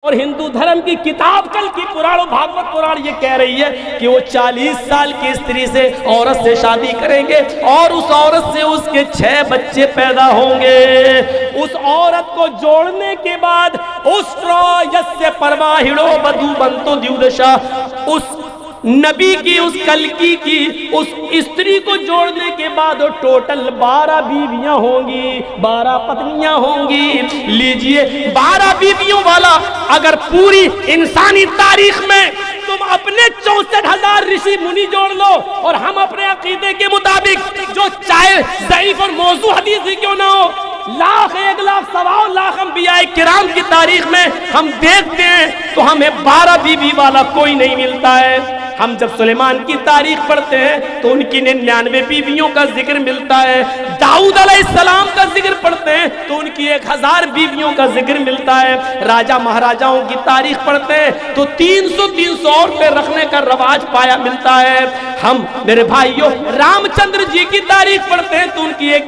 और हिंदू धर्म की किताब कल की पुराण भागवत पुराण ये कह रही है कि वो 40 साल की स्त्री से औरत से शादी करेंगे और उस औरत से उसके 6 बच्चे पैदा होंगे। उस औरत को जोड़ने के बाद उस यस्य परमाहिड़ो बधु बंतो द्युदशा, उस नबी की उस कलकी की उस स्त्री को जोड़ने के बाद टोटल 12 बीवियां होंगी, 12 पत्नियां होंगी। लीजिए 12 बीवियों वाला अगर पूरी इंसानी तारीख में तुम अपने 64,000 ऋषि मुनि जोड़ लो और हम अपने अकीदे के मुताबिक जो चाहे ज़ईफ और मौजू हदीस ही क्यों ना हो, लाख 1 लाख 1.25 लाख अंबिया किराम की तारीख में हम देखते हैं तो हमें 12 बीवी वाला कोई नहीं मिलता है। हम जब सुलेमान की तारीख पढ़ते हैं तो उनकी 99 बीवियों का जिक्र मिलता है। दाऊद अलैहिस्सलाम का जिक्र पढ़ते हैं तो उनकी 1000 बीवियों का जिक्र मिलता है। राजा महाराजाओं की तारीख पढ़ते हैं तो 300 और पे रखने का रवाज पाया मिलता है। हम मेरे भाइयों रामचंद्र जी की तारीख पढ़ते हैं तो उनकी एक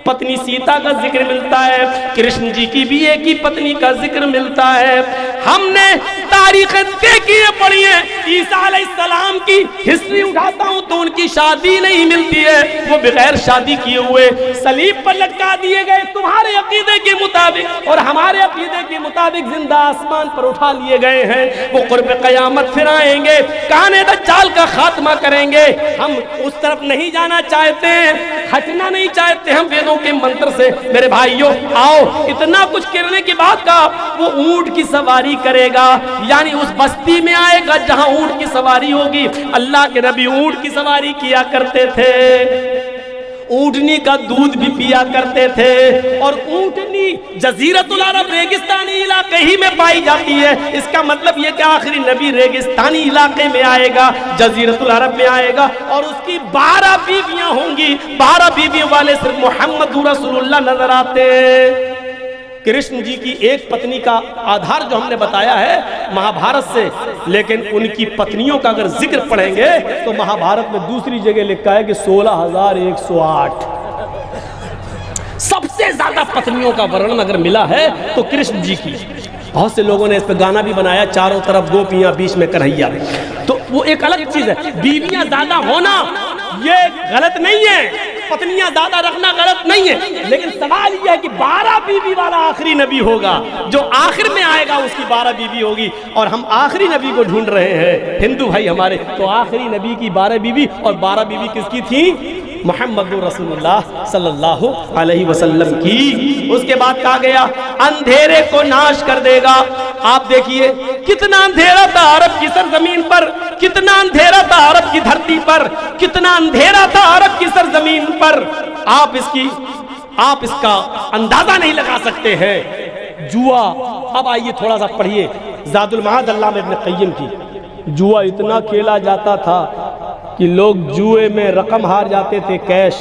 पत्नी सीता का जिक्र मिलता है। कृष्ण जी की भी एक ही पत्नी का जिक्र मिलता है। हमने तारीखें देखी है, पढ़ी है। ईसा अलैहिस्सलाम की हिस्ट्री उठाता हूं तो उनकी शादी नहीं मिलती है, वो बगैर शादी किए हुए सलीब पर लटका दिए गए तुम्हारे अकीदे के मुताबिक, और हमारे अकीदे के मुताबिक जिंदा आसमान पर उठा लिए गए हैं। वो कुर्ब क़यामत फिर आएंगे, काने दज्जाल का खात्मा करेंगे। हम उस तरफ नहीं जाना चाहते हैं, हटना नहीं चाहते हम वेदों के मंत्र से। मेरे भाइयों आओ, इतना कुछ करने के बाद का वो ऊंट की सवारी करेगा, यानी उस बस्ती में आएगा जहां ऊंट की सवारी होगी। अल्लाह के नबी ऊंट की सवारी किया करते थे, ऊंटनी का दूध भी पिया करते थे, और ऊंटनी जजीरतुल अरब रेगिस्तानी इलाके ही में पाई जाती है। इसका मतलब यह कि आखिरी नबी रेगिस्तानी इलाके में आएगा, जजीरतुल अरब में आएगा, और उसकी 12 बीवियां होंगी। 12 बीवियों वाले सिर्फ मोहम्मद रसूलुल्लाह नजर आते हैं। कृष्ण जी की एक पत्नी का आधार जो हमने बताया है महाभारत से, लेकिन उनकी पत्नियों का अगर जिक्र पढ़ेंगे तो महाभारत में दूसरी जगह लिखा है कि 16,108 सबसे ज्यादा पत्नियों का वर्णन अगर मिला है तो कृष्ण जी की। बहुत से लोगों ने इस पर गाना भी बनाया, चारों तरफ गोपियां बीच में कन्हैया, तो वो एक अलग चीज है। बीवियां ज्यादा होना ये गलत नहीं है, पत्नियां ज्यादा रखना गलत नहीं है, लेकिन सवाल यह है कि 12 बीवी वाला आखिरी नबी होगा, जो आखिर में आएगा उसकी 12 बीवी होगी। और हम आखिरी नबी को ढूंढ रहे हैं हिंदू भाई हमारे, तो आखिरी नबी की 12 बीवी, और 12 बीवी किसकी थी? मोहम्मद रसूलुल्लाह सल्लल्लाहु अलैहि वसल्लम की। उसके बाद कहा गया अंधेरे को नाश कर देगा। आप देखिए कितना अंधेरा था अरब की सरजमीन पर, कितना अंधेरा था अरब की धरती पर, कितना अंधेरा था अरब की सरजमीन पर। आप इसका अंदाजा नहीं लगा सकते हैं। जुआ, अब आइए थोड़ा सा पढ़िए ज़ादुल मआद अल्लामा इब्न क़य्यिम की। जुआ इतना खेला जाता था कि लोग जुए में रकम हार जाते थे कैश,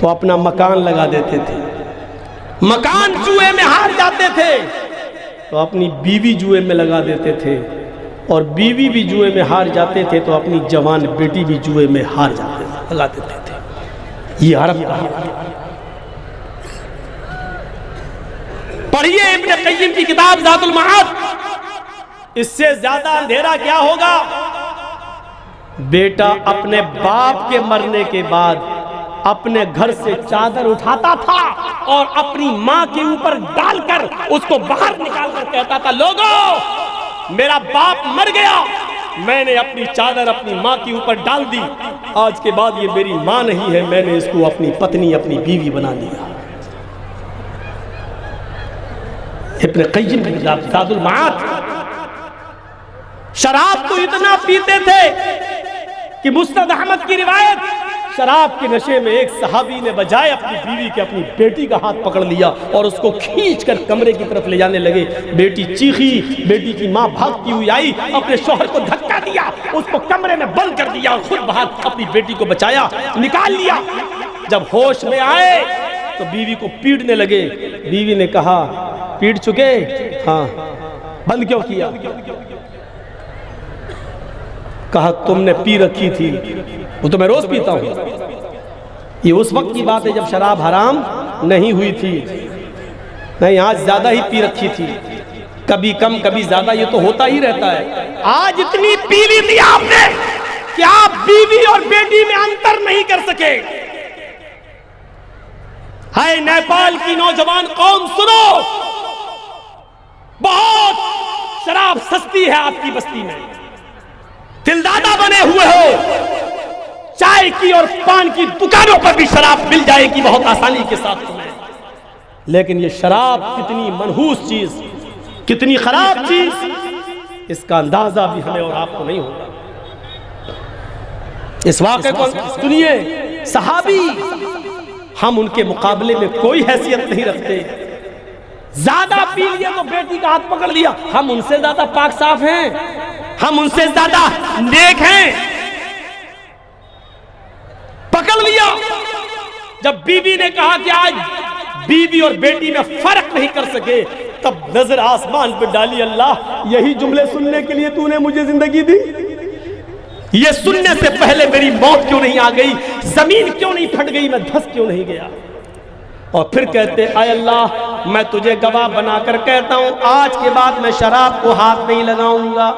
तो अपना मकान लगा देते थे। मकान जुए में हार जाते थे तो अपनी बीवी जुए में लगा देते थे, और बीवी भी जुए में हार जाते थे तो अपनी जवान बेटी भी जुए में हार जाते लगा देते थे। ये अरब पढ़िए इब्न क़य्यिम की किताब ज़ादुल मआद। इससे ज्यादा अंधेरा क्या होगा? बेटा अपने बाप के मरने के बाद अपने घर से चादर उठाता था और अपनी माँ के ऊपर डालकर उसको बाहर निकालकर कहता था, लोगों मेरा बाप मर गया, मैंने अपनी चादर अपनी माँ के ऊपर डाल दी, आज के बाद ये मेरी माँ नहीं है, मैंने इसको अपनी पत्नी अपनी बीवी बना लिया। इब्न क़य्यिम की किताब ज़ादुल मआद। शराब तो इतना पीते थे कि मुस्नद अहमद की रिवायत, शराब के नशे में एक सहाबी ने बजाय अपनी बीवी के अपनी बेटी का हाथ पकड़ लिया और उसको खींचकर कमरे की तरफ ले जाने लगे। बेटी चीखी, बेटी की माँ भागती हुई आई, अपने शौहर को धक्का दिया, उसको कमरे में बंद कर दिया और खुद बाहर अपनी बेटी को बचाया, निकाल लिया। जब होश में आए तो बीवी को पीटने लगे। बीवी ने कहा, पीट चुके? हाँ। बंद क्यों किया? कहा तुमने पी रखी थी, वो तो मैं रोज पीता हूं। ये उस वक्त की बात है जब शराब हराम नहीं हुई थी। नहीं, आज ज्यादा ही पी रखी थी, कभी कम कभी ज्यादा, ये तो होता ही रहता है। आज इतनी पी ली थी आपने कि आप बीवी और बेटी में अंतर नहीं कर सके। हाय नेपाल की नौजवान कौम, सुनो, बहुत शराब सस्ती है आपकी बस्ती में, दिलदादा बने हुए हो, चाय की और पान की दुकानों पर भी शराब मिल जाएगी बहुत आसानी के साथ तुम्हें। लेकिन ये शराब कितनी मनहूस चीज, कितनी खराब चीज, इसका अंदाजा भी हमें और आपको नहीं होगा। इस वाक़े को सुनिए, सहाबी हम उनके मुकाबले में कोई हैसियत नहीं रखते। ज्यादा पी लिया तो बेटी का हाथ पकड़ लिया, हम उनसे ज्यादा पाक साफ हैं, हम उनसे ज्यादा नेक हैं, पकड़ लिया। जब बीवी ने कहा कि आज बीवी और बेटी में फर्क नहीं कर सके, तब नजर आसमान पे डाली, अल्लाह यही जुमले सुनने के लिए तूने मुझे जिंदगी दी, ये सुनने से पहले मेरी मौत क्यों नहीं आ गई, जमीन क्यों नहीं फट गई, मैं धंस क्यों नहीं गया। और फिर कहते, आय अल्लाह मैं तुझे गवाह बनाकर कहता हूं, आज के बाद मैं शराब को हाथ नहीं लगाऊंगा।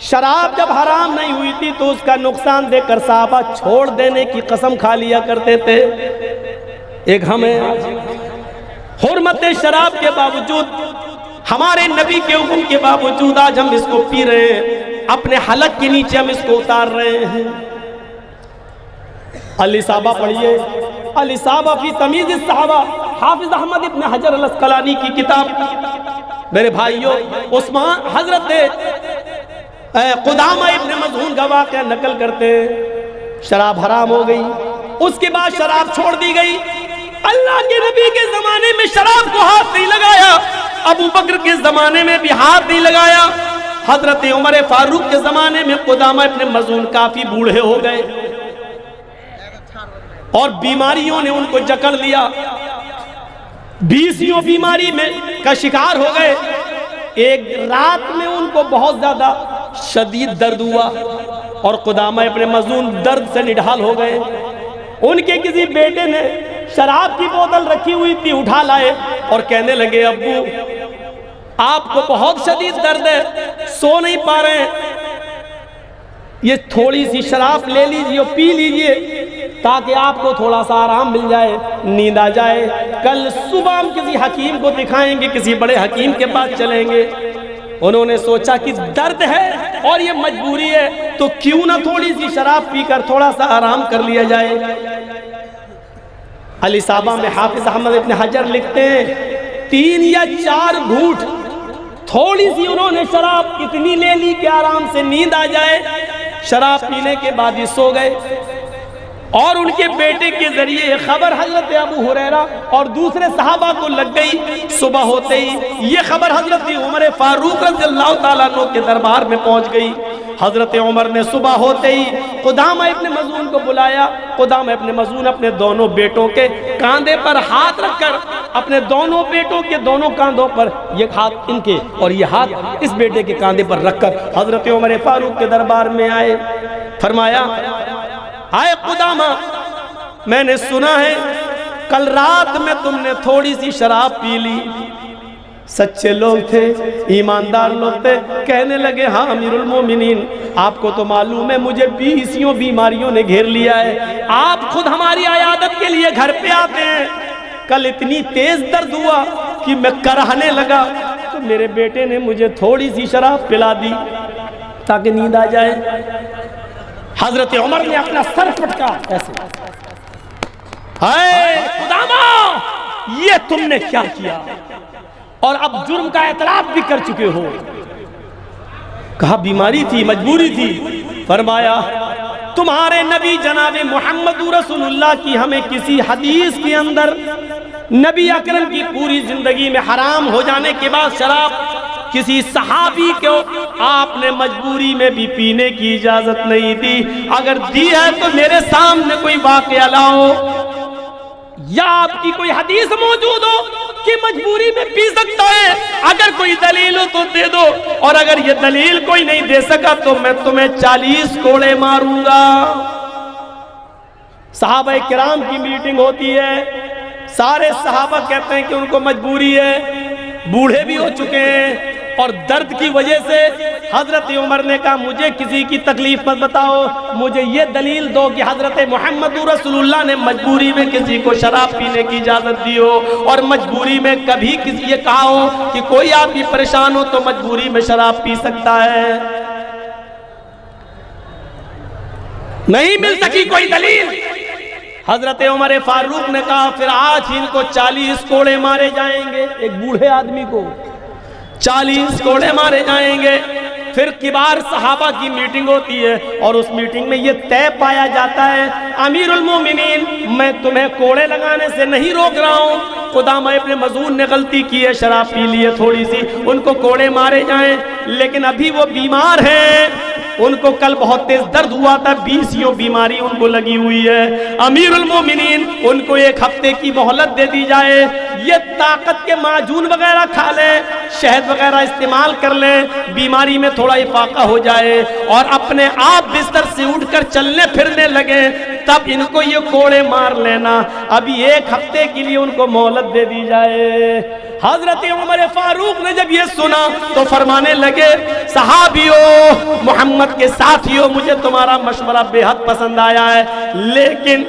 शराब जब हराम नहीं हुई थी तो उसका नुकसान देखकर साहबा छोड़ देने की कसम खा लिया करते थे। एक हमें हुर्मत शराब के बावजूद, हमारे नबी के हुक्म के बावजूद आज हम इसको पी रहे हैं, अपने हलक के नीचे हम इसको उतार रहे हैं। अली साहबा पढ़िए, अली साहबा फी तमीज़ सहाबा, हाफिज अहमद इब्न हजर अल अस्कलानी की किताब। मेरे भाइयों, उस्मान हजरत कुदामा इब्न मज़ऊन का वाक़या नकल करते, शराब हराम हो गई, उसके बाद शराब छोड़ दी गई। अल्लाह के नबी के जमाने में शराब को हाथ नहीं लगाया, अबू बकर के जमाने में भी हाथ नहीं लगाया, हजरत उमर फारूक के जमाने में कुदामा इब्न मज़ऊन काफी बूढ़े हो गए और बीमारियों ने उनको जकड़ लिया, बीसियों बीमारी में का शिकार हो गए। एक रात में उनको बहुत ज्यादा शदीद दर्द हुआ और कुदामा इब्न मज़ऊन दर्द से निढाल हो गए। उनके किसी बेटे ने शराब की बोतल रखी हुई थी, उठा लाए और कहने लगे, अब्बू आपको बहुत शदीद दर्द है, सो नहीं पा रहे हैं, ये थोड़ी सी शराब ले लीजिए, पी लीजिए ताकि आपको थोड़ा सा आराम मिल जाए, नींद आ जाए। कल सुबह हम किसी हकीम को दिखाएंगे, किसी बड़े हकीम के पास चलेंगे। उन्होंने सोचा कि दर्द है और ये मजबूरी है, तो क्यों ना थोड़ी सी शराब पीकर थोड़ा सा आराम कर लिया जाए। अली साहबा में हाफिज अहमद इब्न हजर लिखते हैं, 3 या 4 घूंट थोड़ी सी उन्होंने शराब इतनी ले ली कि आराम से नींद आ जाए। शराब पीने के बाद ये सो गए और उनके बेटे के जरिए खबर हजरत अबू हुरैरा और दूसरे सहाबा को लग गई। सुबह होते ही ये खबर हजरत उमर फारूक रज़ियल्लाहु ताला अन्हु के दरबार में पहुंच गई। हजरत उमर ने सुबह होते ही कुदामा इब्न मज़ऊन को बुलाया। कुदामा इब्न मज़ऊन अपने दोनों बेटों के कांधे पर हाथ रखकर, अपने दोनों बेटों के दोनों कांधों पर, ये हाथ इनके और ये हाथ इस बेटे के कांधे पर रखकर हजरत उमर फारूक के दरबार में आए। फरमाया, आए कुदामा, मैंने सुना है कल रात में तुमने थोड़ी सी शराब पी ली। सच्चे लोग थे, ईमानदार लोग थे। कहने लगे, हाँ अमीरुल मोमिनीन, आपको तो मालूम है मुझे 20 बीमारियों ने घेर लिया है, आप खुद हमारी आयादत के लिए घर पे आते हैं। कल इतनी तेज दर्द हुआ कि मैं कराहने लगा, तो मेरे बेटे ने मुझे थोड़ी सी शराब पिला दी ताकि नींद आ जाए। हजरत उमर ने अपना सर पटका ऐसे, हाय कुदामा, ये तुमने क्या किया और अब जुर्म का एतराफ भी कर चुके हो। कहा बीमारी थी, मजबूरी थी। फरमाया, तुम्हारे नबी जनाबे मोहम्मद रसूलुल्लाह की हमें किसी हदीस के अंदर नबी अकरम की पूरी जिंदगी में हराम हो जाने के बाद शराब किसी सहाबी को आपने मजबूरी में भी पीने की इजाजत नहीं दी। अगर दी है तो मेरे सामने कोई वाकया लाओ या आपकी कोई हदीस मौजूद हो कि मजबूरी में पी सकता है। अगर कोई दलील हो तो दे दो, और अगर ये दलील कोई नहीं दे सका तो मैं तुम्हें 40 कोड़े मारूंगा। सहाबा किराम की मीटिंग होती है, सारे सहाबा कहते हैं कि उनको मजबूरी है, बूढ़े भी हो चुके हैं और दर्द की वजह से हजरत उमर ने कहा मुझे किसी की तकलीफ मत बताओ, मुझे ये दलील दो कि हजरत मोहम्मद रसूलुल्लाह ने मजबूरी में किसी को शराब पीने की इजाजत दी हो, और मजबूरी में कभी किसी ये कहा हो कि कोई आदमी परेशान हो तो मजबूरी में शराब पी सकता है। नहीं मिल सकी कोई दलील। हजरत उमर फारूक ने कहा फिर आज इनको 40 कोड़े मारे जाएंगे, एक बूढ़े आदमी को 40 कोड़े मारे जाएंगे। फिर किबार सहाबा की मीटिंग होती है और उस मीटिंग में ये तय पाया जाता है, अमीरुल मोमिनीन मैं तुम्हें कोड़े लगाने से नहीं रोक रहा हूँ, खुदामा इब्न मजून ने गलती की है, शराब पी ली है थोड़ी सी, उनको कोड़े मारे जाएं, लेकिन अभी वो बीमार हैं, उनको कल बहुत तेज दर्द हुआ था, 20 बीमारी उनको लगी हुई है। अमीरुल मोमिनीन उनको 1 हफ्ते की मोहलत दे दी जाए, ये ताकत के माजून वगैरह खा लें, शहद वगैरह इस्तेमाल कर लें, बीमारी में थोड़ा इफाका हो जाए और अपने आप बिस्तर से उठकर चलने फिरने लगे, तब इनको ये कोड़े मार लेना। अभी 1 हफ्ते के लिए उनको मोहलत दे दी जाए। हजरत उमर फारूक ने जब ये सुना तो फरमाने लगे, सहाबियों मोहम्मद के साथियों, मुझे तुम्हारा मशवरा बेहद पसंद आया है, लेकिन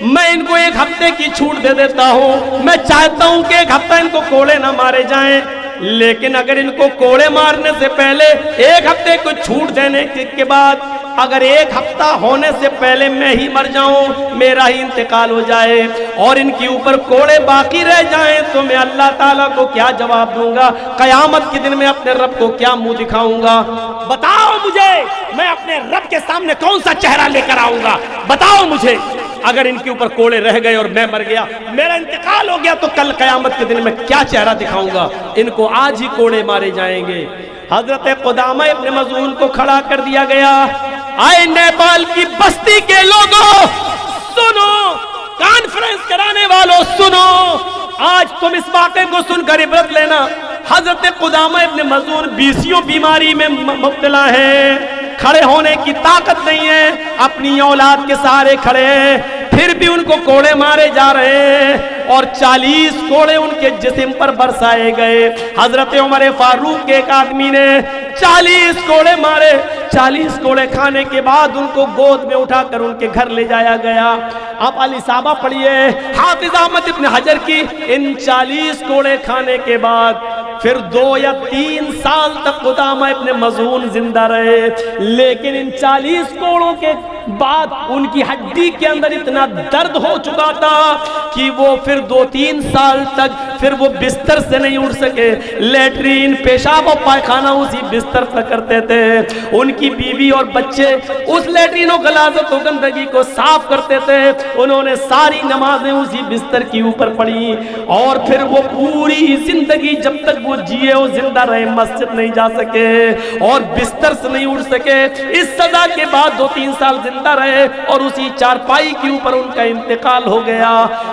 मैं इनको 1 हफ्ते की छूट दे देता हूँ। मैं चाहता हूँ कि 1 हफ्ता इनको कोड़े ना मारे जाएं, लेकिन अगर इनको कोड़े मारने से पहले 1 हफ्ते को छूट देने के बाद अगर 1 हफ्ता होने से पहले मैं ही मर जाऊं, मेरा ही इंतकाल हो जाए और इनके ऊपर कोड़े बाकी रह जाएं, तो मैं अल्लाह ताला को क्या जवाब दूंगा? कयामत के दिन में अपने रब को क्या मुंह दिखाऊंगा? बताओ मुझे, मैं अपने रब के सामने कौन सा चेहरा लेकर आऊंगा? बताओ मुझे, अगर इनके ऊपर कोड़े रह गए और मैं मर गया, मेरा इंतकाल हो गया, तो कल कयामत के दिन में क्या चेहरा दिखाऊंगा? इनको आज ही कोड़े मारे जाएंगे। हजरत खुदामा इब्न मजून को खड़ा कर दिया गया। आए नेपाल की बस्ती के लोगों सुनो, कॉन्फ्रेंस कराने वालों सुनो, आज तुम इस वाक़े को सुनकर इबरत लेना। हजरत खुदामा इब्न मजून 20 बीमारी में मुब्तला है, खड़े होने की ताकत नहीं है, अपनी औलाद के सहारे खड़े हैं, फिर भी उनको कोड़े मारे जा रहे हैं और 40 कोड़े उनके जिस्म पर बरसाए गए। हजरत उमर फारूक के एक आदमी ने 40 कोड़े मारे। 40 कोड़े खाने के बाद उनको गोद में उठाकर उनके घर ले जाया गया। आप अली साहबा पढ़िए हाफिज अहमद इब्न हजर की, इन 40 कोड़े खाने के बाद फिर 2 या 3 साल तक खुदामा इब्न मजून जिंदा रहे, लेकिन इन 40 कोड़ों के बाद उनकी हड्डी के अंदर इतना दर्द हो चुका था कि वो फिर 2-3 साल तक फिर वो बिस्तर से नहीं उठ सके। लेटरीन, पेशाब और पायखाना उसी बिस्तर पर करते थे। उनकी बीवी और बच्चे उस लेटरीन और गलाजत और गंदगी को साफ करते थे। उन्होंने सारी नमाजें उसी बिस्तर के ऊपर पढ़ी और फिर वो पूरी जिंदगी जब तक वो जिए वो जिंदा रहे, मस्जिद नहीं जा सके और बिस्तर से नहीं उठ सके। इस सजा के बाद 2-3 साल जिंदा रहे और उसी चारपाई के ऊपर उनका इंतकाल हो गया।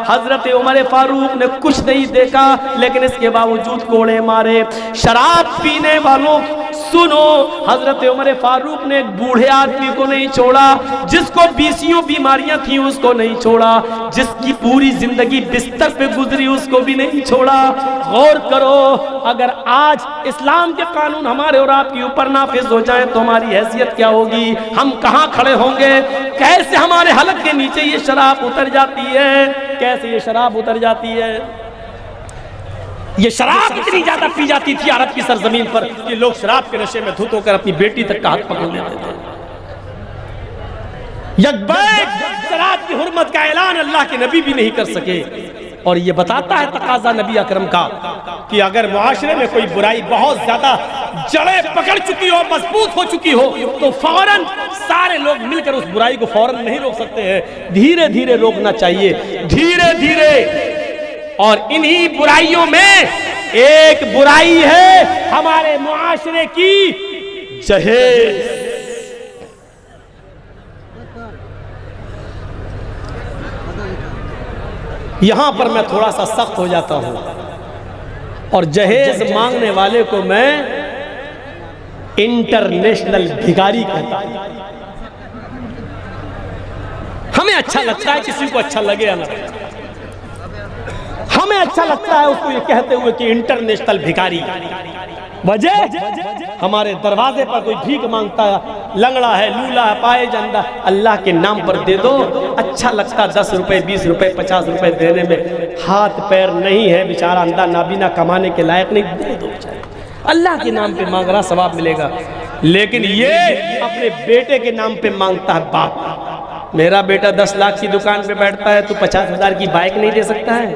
हजरत उमर फारूक ने कुछ नहीं देखा, लेकिन इसके बावजूद कोड़े मारे। शराब पीने वालों सुनो, हजरत उमर फारूक ने एक बूढ़े आदमी को नहीं छोड़ा, जिसको 20 बीमारियां थी उसको नहीं छोड़ा, जिसकी पूरी जिंदगी बिस्तर पे गुजरी उसको भी नहीं छोड़ा। गौर करो, अगर आज इस्लाम के कानून हमारे और आपके ऊपर नाफिज हो जाए तो हमारी हैसियत क्या होगी? हम कहाँ खड़े होंगे? कैसे हमारे हलक के नीचे ये शराब उतर जाती है? कैसे ये शराब उतर जाती है? ये शराब इतनी ज्यादा पी जाती थी अरब की सरजमीन पर कि लोग शराब के नशे में धुत होकर अपनी बेटी तक का हाथ पकड़ लेते थे। शराब की हुर्मत का ऐलान अल्लाह के नबी भी नहीं कर सके। और ये बताता है तकाजा नबी अकरम का कि अगर मुआशरे में कोई बुराई बहुत ज्यादा जड़ें पकड़ चुकी हो, मजबूत हो चुकी हो, तो फौरन सारे लोग मिलकर उस बुराई को फौरन नहीं रोक सकते हैं, धीरे धीरे रोकना चाहिए, धीरे धीरे। और इन्हीं बुराइयों में एक बुराई है हमारे मुआशरे की जहेज। यहां पर मैं थोड़ा सा सख्त हो जाता हूं और जहेज मांगने वाले को मैं इंटरनेशनल भिखारी कहता हूं। हमें अच्छा लगता है, किसी को अच्छा लगे या ना। हमें अच्छा लगता है उसको ये कहते हुए कि इंटरनेशनल भिखारी। वजह हमारे दरवाजे पर कोई भीख मांगता है, लंगड़ा है, लूला है, पाए जंदा, अल्लाह के नाम पर दे दो, अच्छा लगता। 10 रुपए, 20 रुपए, 50 रुपए देने में हाथ पैर नहीं है, बेचारा अंधा नाबीना, कमाने के लायक नहीं, दे दो बेचारा, अल्लाह के नाम पे मांग रहा, सवाब मिलेगा। लेकिन ये अपने बेटे के नाम पे मांगता है। बाप, मेरा बेटा 10 लाख की दुकान पे बैठता है, तू 50,000 की बाइक नहीं दे सकता है?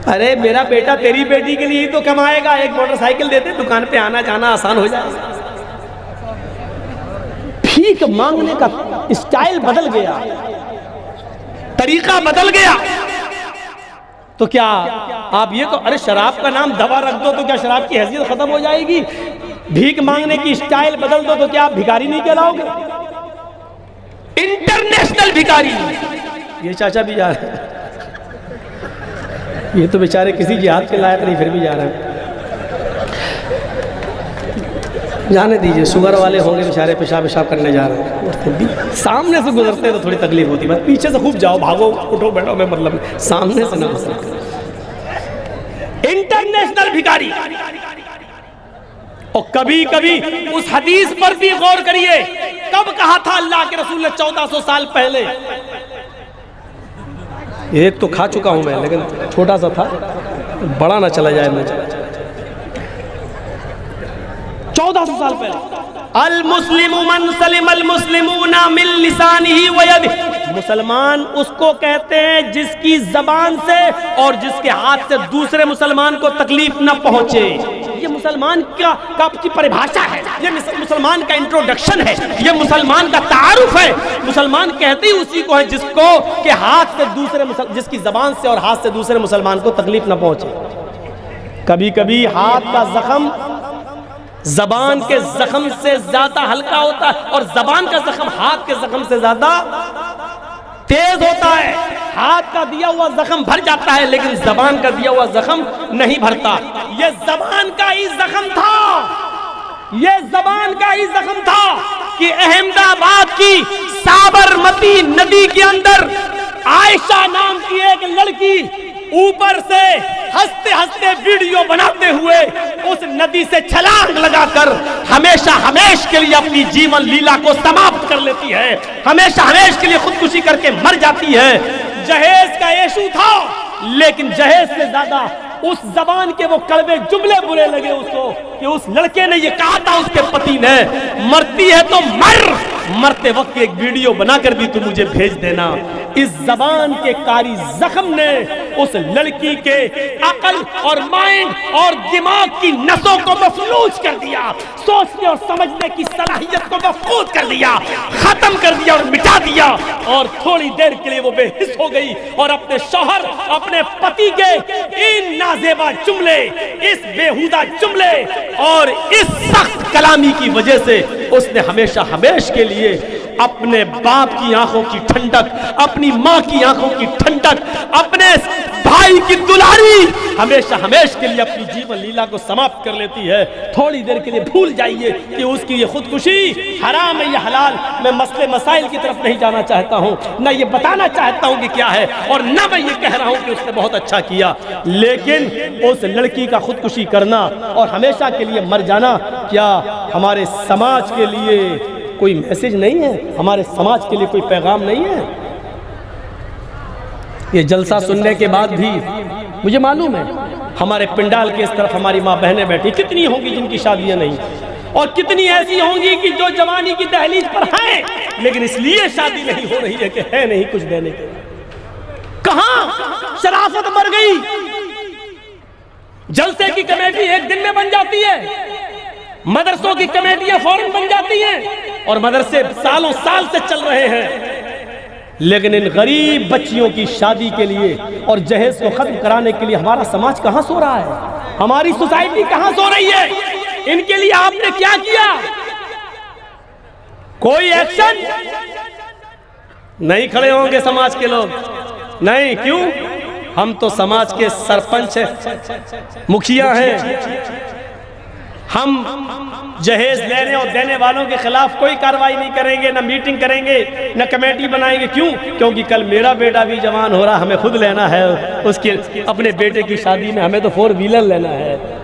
अरे मेरा बेटा तेरी बेटी के लिए ही तो कमाएगा, एक मोटरसाइकिल देते, दुकान पे आना जाना आसान हो जाएगा। भीख मांगने का स्टाइल बदल गया, तरीका बदल गया। तो क्या आप ये तो, अरे शराब का नाम दवा रख दो तो क्या शराब की हैसियत खत्म हो जाएगी? भीख मांगने की स्टाइल बदल दो तो क्या आप भिखारी नहीं कहलाओगे? इंटरनेशनल भिखारी। ये चाचा भी जा रहे हैं, ये तो बेचारे किसी जिहाद के लायक नहीं, फिर भी जा रहे हैं। जाने दीजिए, शुगर वाले होंगे बेचारे, पेशाब पेशाब करने जा रहे हैं। सामने से गुजरते तो थोड़ी तकलीफ होती, बस पीछे से खूब जाओ, भागो, उठो बैठो में मतलब, सामने से ना। इंटरनेशनल भिखारी। और कभी कभी उस हदीस पर भी गौर करिए, कब कहा था अल्लाह के रसूल ने? 1400 साल पहले। एक तो खा चुका हूं मैं, लेकिन छोटा सा था, बड़ा ना चला जाए मुझे। 1400 साल पहले, अल मुस्लिमु मन सलिम अल मुस्लिमूना मिन लिसानिही व यदिही। मुसलमान उसको कहते हैं जिसकी जबान से और जिसके हाथ से दूसरे मुसलमान को तकलीफ न पहुंचे। ये मुसलमान का अपनी परिभाषा है, ये मुसलमान का इंट्रोडक्शन है, ये मुसलमान का तारुफ है। मुसलमान कहते ही उसी को है जिसको के हाथ से दूसरे जिसकी जबान से और हाथ से दूसरे मुसलमान को तकलीफ न पहुंचे। कभी कभी हाथ का जख्म जबान के जख्म से ज्यादा हल्का होता है और जबान का जख्म हाथ के जख्म से ज्यादा तेज होता है। हाथ का दिया हुआ जख्म भर जाता है, लेकिन जबान का दिया हुआ जख्म नहीं भरता। ये जबान का ही जख्म था, ये जबान का ही जख्म था कि अहमदाबाद की साबरमती नदी के अंदर आयशा नाम की एक लड़की ऊपर से हंसते हंसते वीडियो बनाते हुए उस नदी से छलांग लगाकर हमेशा हमेशा के लिए अपनी जीवन लीला को समाप्त कर लेती है, हमेशा हमेशा के लिए खुदकुशी करके मर जाती है। जहेज का यीशु था, लेकिन जहेज से ज्यादा उस जबान के वो कड़वे जुमले बुरे लगे उसको कि उस लड़के ने ये कहा था उसके पति ने, मरती है तो मर, मरते वक्त एक वीडियो बनाकर भी तू मुझे भेज देना। इस जबान के कारी जख्म ने उस लड़की के अकल और माइंड और दिमाग की नसों को मफलूज कर दिया, सोचने और समझने की सलाहियत को मफकूद कर दिया, खत्म कर दिया और मिटा दिया। और थोड़ी देर के लिए वो बेहिस हो गई और अपने शौहर, अपने पति के इन नाजेबा जुमले, इस बेहुदा जुमले और इस सख्त कलामी की वजह से उसने हमेशा हमेशा के लिए अपने बाप की आंखों की ठंडक, अपनी माँ की आंखों की ठंडक, अपने भाई की दुलारी हमेशा हमेशा के लिए अपनी जीवन लीला को समाप्त कर लेती है। थोड़ी देर के लिए भूल जाइए कि उसकी ये खुदकुशी हराम है या हलाल। मैं मसले मसाइल की तरफ नहीं जाना चाहता हूँ, न ये बताना चाहता हूँ कि क्या है, और न मैं ये कह रहा हूँ कि उसने बहुत अच्छा किया। लेकिन उस लड़की का खुदकुशी करना और हमेशा के लिए मर जाना, क्या हमारे समाज के लिए कोई मैसेज नहीं है? हमारे समाज के लिए कोई पैगाम नहीं है? ये जलसा सुनने के बाद भी मुझे मालूम है हमारे पिंडाल के इस तरफ हमारी माँ बहनें बैठी, कितनी होंगी जिनकी शादियां नहीं, और कितनी ऐसी होंगी कि जो जवानी की दहलीज पर हैं, लेकिन इसलिए शादी नहीं हो रही है कि है नहीं कुछ देने के। कहां शराफत मर गई? जलसे की कमेटी एक दिन में बन जाती है, मदरसों की कमेटियां फौरन बन जाती हैं, और मदरसे सालों साल से चल रहे हैं, लेकिन इन गरीब बच्चियों की शादी के लिए और जहेज को खत्म कराने के लिए हमारा समाज कहां सो रहा है? हमारी सोसाइटी कहां सो रही है? इनके लिए आपने क्या किया? कोई एक्शन नहीं खड़े होंगे समाज के लोग, नहीं। क्यों? हम तो समाज के सरपंच हैं, मुखिया हैं, हम जहेज लेने और देने वालों के खिलाफ कोई कार्रवाई नहीं करेंगे, ना मीटिंग करेंगे, ना कमेटी बनाएंगे। क्यों? क्योंकि कल मेरा बेटा भी जवान हो रहा, हमें खुद लेना है उसके अपने बेटे की शादी में, हमें तो 4 व्हीलर लेना है।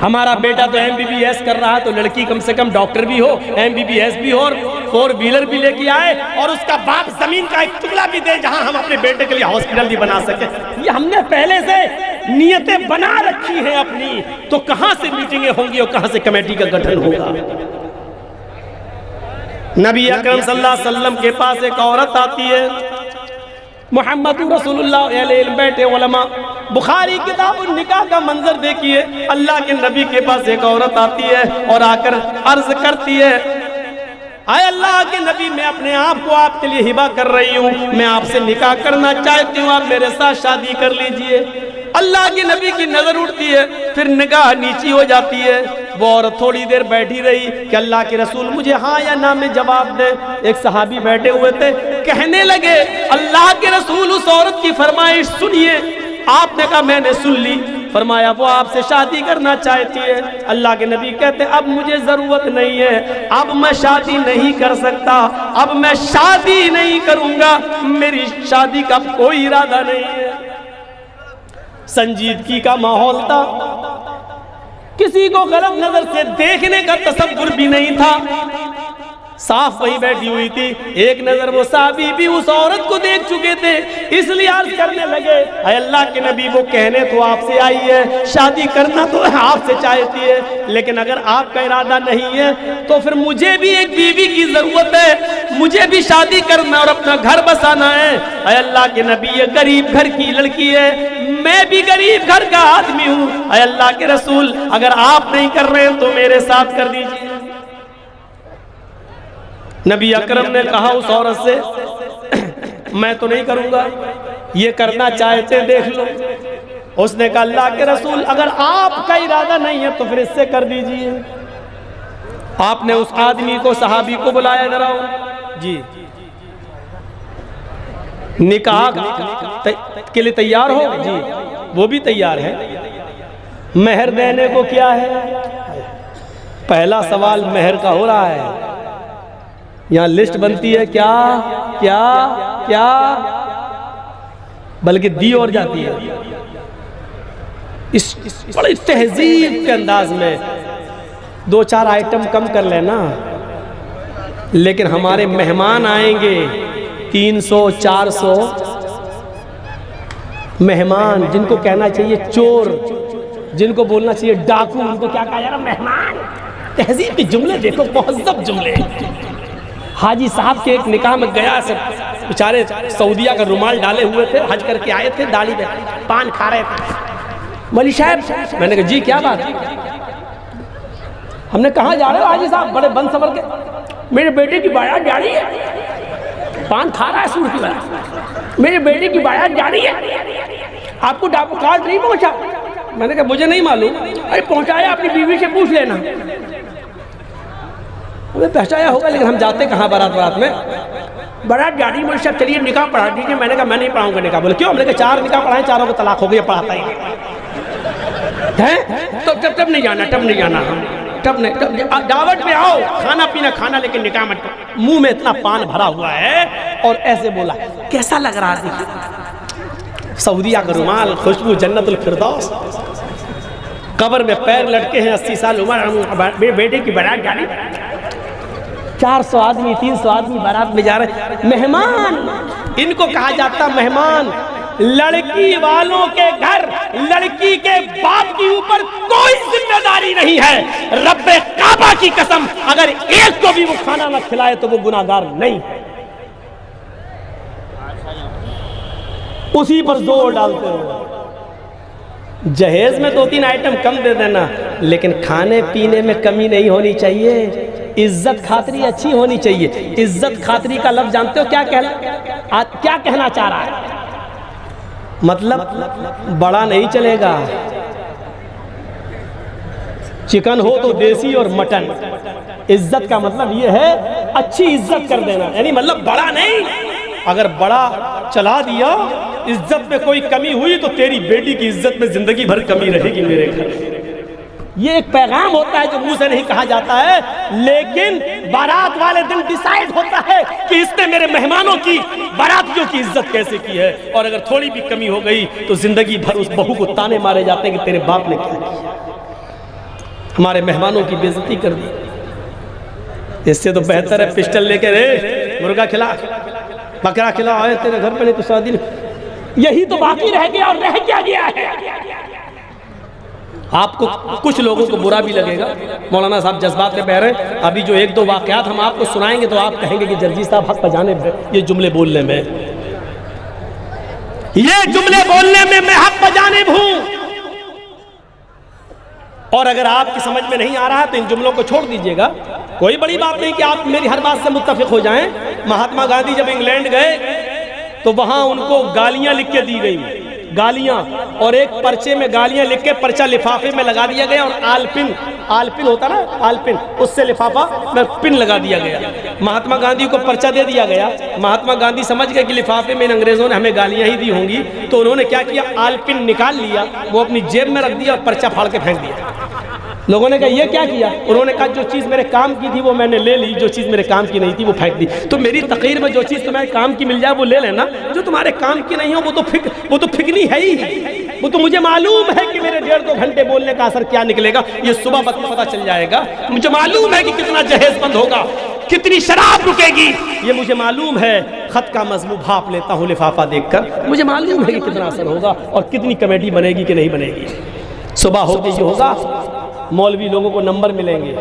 हमारा बेटा तो MBBS कर रहा है, तो लड़की कम से कम डॉक्टर भी हो, MBBS भी हो और 4 व्हीलर भी लेके आए, और उसका बाप जमीन का एक टुकड़ा भी दे जहां हम अपने बेटे के लिए हॉस्पिटल भी बना सके। ये हमने पहले से नियतें बना रखी हैं अपनी, तो कहां से मीटिंगें होंगी और कहां से कमेटी का गठन होगा। नबी अकरम सल्लल्लाहु अलैहि वसल्लम के पास एक औरत आती है, मोहम्मद रसूलुल्लाह अलैहि बैठे उलमा, बुखारी किताब निकाह का मंजर देखिए। अल्लाह के नबी के पास एक औरत आती है और आकर अर्ज करती है, आए अल्लाह के नबी, मैं अपने आप को आपके लिए हिबा कर रही हूँ, मैं आपसे निकाह करना चाहती हूँ, आप मेरे साथ शादी कर लीजिए। अल्लाह के नबी की नजर उठती है, फिर निगाह नीची हो जाती है। वो औरत थोड़ी देर बैठी रही कि अल्लाह के रसूल मुझे हाँ या ना में जवाब दे। एक सहाबी बैठे हुए थे, कहने लगे अल्लाह के रसूल उस औरत की फरमाइश सुनिए। आपने कहा मैंने सुन ली। फरमाया वो आपसे शादी करना चाहती है। अल्लाह के नबी कहते अब मुझे जरूरत नहीं है, अब मैं शादी नहीं कर सकता, अब मैं शादी नहीं करूंगा, मेरी शादी का कोई इरादा नहीं है। संजीदगी का माहौल था, किसी को गलत नजर से देखने का तसव्वुर भी नहीं था। साफ वही बैठी हुई थी, एक नजर वो साहबी भी उस औरत को देख चुके थे, इसलिए अर्ज करने लगे अल्लाह के नबी वो कहने तो आपसे आई है, शादी करना तो आपसे चाहती है, लेकिन अगर आपका इरादा नहीं है तो फिर मुझे भी एक बीवी की जरूरत है, मुझे भी शादी करना और अपना घर बसाना है। अल्लाह के नबी ये गरीब घर की लड़की है, मैं भी गरीब घर का आदमी हूँ। अल्लाह के रसूल अगर आप नहीं कर रहे हैं तो मेरे साथ कर दीजिए। नबी अकरम ने कहा उस औरत से मैं तो नहीं करूंगा, ये करना चाहते देख लो। उसने कहा अल्लाह के रसूल अगर आपका इरादा नहीं है तो फिर इससे कर दीजिए। आपने उस आदमी को, सहाबी को बुलाया, जरा जी निकाह के लिए तैयार हो? जी वो भी तैयार है। मेहर देने को क्या है? पहला सवाल मेहर का हो रहा है। यहाँ लिस्ट बनती है क्या क्या क्या, बल्कि दी और जाती है। इस बड़ी तहजीब के अंदाज में 2-4 आइटम कम कर लेना, लेकिन हमारे मेहमान आएंगे 300-400 मेहमान, जिनको कहना चाहिए चोर, जिनको बोलना चाहिए डाकू, उनको क्या कहा यार मेहमान। तहजीब के जुमले देखो, महज़्ज़ब जुमले। हाजी साहब के एक निकाह में गया, से बेचारे सऊदिया का रुमाल डाले हुए थे, हज करके आए थे, दाढ़ी पे पान खा रहे थे। मौलवी साहब, मैंने कहा जी क्या बात? हमने कहाँ जा रहे हो हाजी साहब? बड़े बंद संभल के, मेरे बेटे की बारात जा रही है, पान खा रहा है सूर की बात, मेरे बेटे की बारात जा रही है, आपको डाकू कार्ड नहीं पहुँचा? मैंने कहा मुझे नहीं मालूम। अरे पहुँचाया, अपनी बीवी से पूछ लेना। हमें पहचाया होगा, लेकिन हम जाते कहाँ बारात में? बारात गाड़ी में सब चलिए निकाह पढ़ा दीजिए। मैंने कहा मैं नहीं पढ़ाऊंगा निकाह। बोले क्यों? हमने कहा 4 निकाह पढ़ाए, 4 को तलाक हो गई, पढ़ाता ही है। तो तब नहीं जाना, तब नहीं जाना, तब नहीं, दावत में आओ, खाना पीना खाना, लेकिन निकाह मत। मुंह में इतना पान भरा हुआ है और ऐसे बोला, कैसा लग रहा है? सऊदिया का रुमाल, खुशबू जन्नतुल फिरदौस, कब्र में पैर लटके हैं, 80 साल उम्र, बेटे की बारात जानी, 400 आदमी 300 आदमी बारात में जा रहे। मेहमान, इनको कहा जाता मेहमान। लड़की वालों के घर लड़की के बाप के ऊपर कोई जिम्मेदारी नहीं है। रब्बे काबा की कसम, अगर एक को भी वो खाना ना खिलाए तो वो गुनाहगार नहीं है। उसी पर जोर डालते हो। जहेज में 2-3 आइटम कम दे देना, लेकिन खाने पीने में कमी नहीं होनी चाहिए। इज्जत खातरी अच्छी होनी चाहिए। इज्जत खातरी का लफ्ज जानते हो क्या कहना चाह रहा है? मतलब बड़ा नहीं चलेगा। चिकन हो तो देसी और मटन। इज्जत का मतलब ये है अच्छी इज्जत कर देना, यानी मतलब बड़ा नहीं। अगर बड़ा चला दिया, इज्जत में कोई कमी हुई तो तेरी बेटी की इज्जत में जिंदगी भर कमी रहेगी मेरे घर। ये एक पैगाम होता है जो मुंह से नहीं कहा जाता है, लेकिन बारात वाले दिन डिसाइड होता है कि इसने मेरे मेहमानों की, बारातियों की इज्जत कैसे की है। और अगर थोड़ी भी कमी हो गई तो जिंदगी भर उस बहू को ताने मारे जाते हैं कि तेरे बाप ने क्या किया, हमारे मेहमानों की बेइज्जती कर दी। इससे तो बेहतर है पिस्टल लेके रे मुर्गा खिला, बकरा खिला, आए तेरे घर पे नहीं तो शादी। यही तो बाकी रह गया और रह क्या गया है। आपको कुछ लोगों को बुरा भी लगेगा, मौलाना साहब जज्बात में बह रहे हैं। अभी जो एक दो वाकयात हम आपको सुनाएंगे तो आप कहेंगे कि जर्जी साहब हक बजाने में, ये जुमले बोलने में, ये जुमले बोलने में मैं हक बजाने हूं। और अगर आपकी समझ में नहीं आ रहा तो इन जुमलों को छोड़ दीजिएगा, कोई बड़ी बात नहीं कि आप मेरी हर बात से मुत्तफिक हो जाएं। महात्मा गांधी जब इंग्लैंड गए तो वहां उनको गालियां लिख के दी गई, गालियां, और एक पर्चे में गालियां लिख के पर्चा लिफाफे में लगा दिया गया, और आलपिन होता ना, आलपिन, उससे लिफाफा में पिन लगा दिया गया। महात्मा गांधी को पर्चा दे दिया गया। महात्मा गांधी समझ गए कि लिफाफे में इन अंग्रेजों ने हमें गालियां ही दी होंगी, तो उन्होंने क्या किया, आलपिन निकाल लिया, वो अपनी जेब में रख दिया और पर्चा फाड़ के फेंक दिया। लोगों ने कहा ये क्या किया? उन्होंने कहा जो चीज़ मेरे काम की थी वो मैंने ले ली, जो चीज़ मेरे काम की नहीं थी वो फेंक दी। तो मेरी तकरीर में जो चीज़ तुम्हारे काम की मिल जाए वो ले लेना, जो तुम्हारे काम की नहीं हो वो तो फिकनी है ही। वो तो मुझे मालूम है कि मेरे 1.5-2 घंटे बोलने का असर क्या निकलेगा, ये सुबह वक्त पता चल जाएगा। मुझे मालूम है कि कितना जहेज बंद होगा, कितनी शराब रुकेगी, ये मुझे मालूम है। खत का मजमू भाप लेता हूँ लिफाफा देखकर, मुझे मालूम है कि कितना असर होगा और कितनी कमेटी बनेगी कि नहीं बनेगी। सुबह होगी ये होगा, मौलवी लोगों को नंबर मिलेंगे।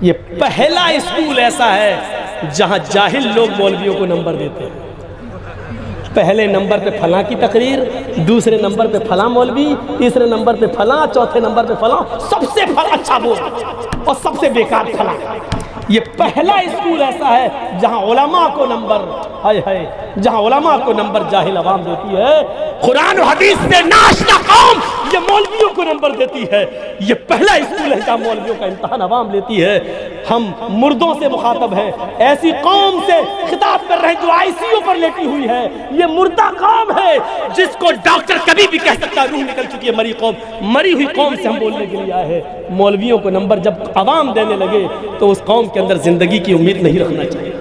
ये पहला स्कूल ऐसा है जहां जाहिल लोग मौलवियों को नंबर देते हैं। पहले नंबर पे फलां की तकरीर, दूसरे नंबर पे फलां मौलवी, तीसरे नंबर पे फलां, चौथे नंबर पे फलां, सबसे फलां अच्छा बोल और सबसे बेकार फलां। ये पहला स्कूल ऐसा है जहां उलमा को नंबर, हाय हाय, जहां उलमा को नंबर जाहिल अवाम देती है। कुरान और हदीस से नाशना कौम ये मौलवियों को नंबर देती है। ये पहला स्कूल है जहां मौलवियों का इम्तहान अवाम लेती है। हम मुर्दों से मुखातब हैं, ऐसी कौम से खिताब कर रहे हैं जो आईसीयू पर लेटी हुई है। ये मुर्दा कौम है जिसको डॉक्टर कभी भी कह सकता रूह निकल चुकी है, मरी कौम, मरी हुई कौम से हम बोलने के लिए आए हैं। मौलवियों को नंबर जब अवाम देने लगे तो उस कौम के अंदर जिंदगी की उम्मीद नहीं रखना चाहिए।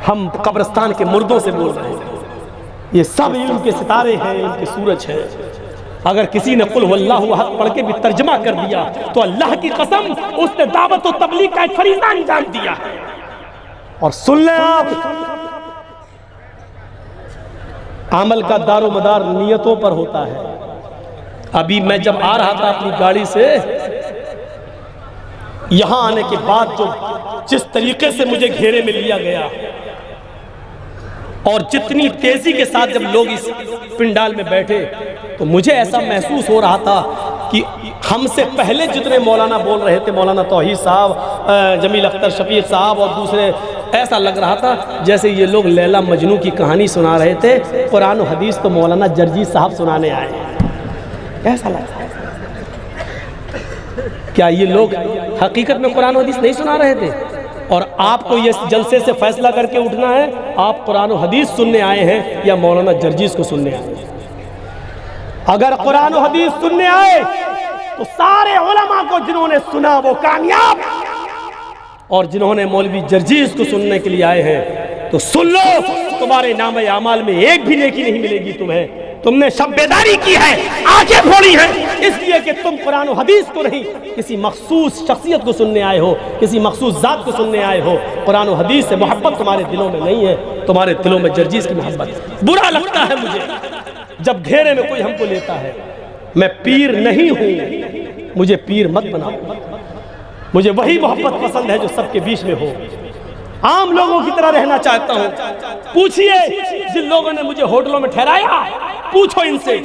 हम कब्रिस्तान के मुर्दों से बोल रहे हैं। ये सब इल्म के सितारे हैं, इल्म के सूरज है। अगर किसी ने कुल हुवल्लाहु अहद पढ़ के भी तर्जमा कर दिया तो अल्लाह की कसम उसने दावत और तबलीग का एक फरीज़ा अंजाम दिया। और सुन लें आप, अमल का दारो मदार नियतों पर होता है। अभी मैं जब आ रहा था अपनी गाड़ी से, यहां आने के बाद जो जिस तरीके से मुझे घेरे में लिया गया और जितनी तेजी के साथ जब लोग इस पिंडाल में बैठे, तो मुझे ऐसा महसूस हो रहा था कि हमसे पहले जितने मौलाना बोल रहे थे, मौलाना तौहीद साहब, जमील अख्तर शफीक साहब और दूसरे, ऐसा लग रहा था जैसे ये लोग लैला मजनू की कहानी सुना रहे थे। कुरान और हदीस तो मौलाना जर्जी साहब सुनाने आए, ऐसा लग रहा है। क्या ये लोग हकीकत में कुरान और हदीस नहीं सुना रहे थे? और आपको ये जलसे से फैसला करके उठना है, आप कुरान और हदीस सुनने आए हैं या मौलाना जर्जीस को सुनने आए हैं। अगर कुरान और हदीस सुनने आए तो सारे उलमा को जिन्होंने सुना वो कामयाब, और जिन्होंने मौलवी जर्जीस को सुनने के लिए आए हैं तो सुन लो, तुम्हारे नामे आमाल में एक भी नेकी नहीं मिलेगी तुम्हें। तुमने शब बेदारी की है, आंखें फोड़ी हैं, इसलिए कि तुम कुरान और हदीस को नहीं, किसी मखसूस शख्सियत को सुनने आए हो, किसी मखसूस जात को सुनने आए हो। कुरान और हदीस से मोहब्बत तुम्हारे दिलों में नहीं है, तुम्हारे दिलों में जर्जीस की मोहब्बत। बुरा लगता है मुझे जब घेरे में कोई हमको लेता है। मैं पीर नहीं हूं, मुझे पीर मत बनाओ। मुझे वही मोहब्बत पसंद है जो सबके बीच में हो, आम लोगों की तरह रहना चाहता हूं। पूछिए जिन लोगों ने मुझे होटलों में ठहराया, पूछो इनसे,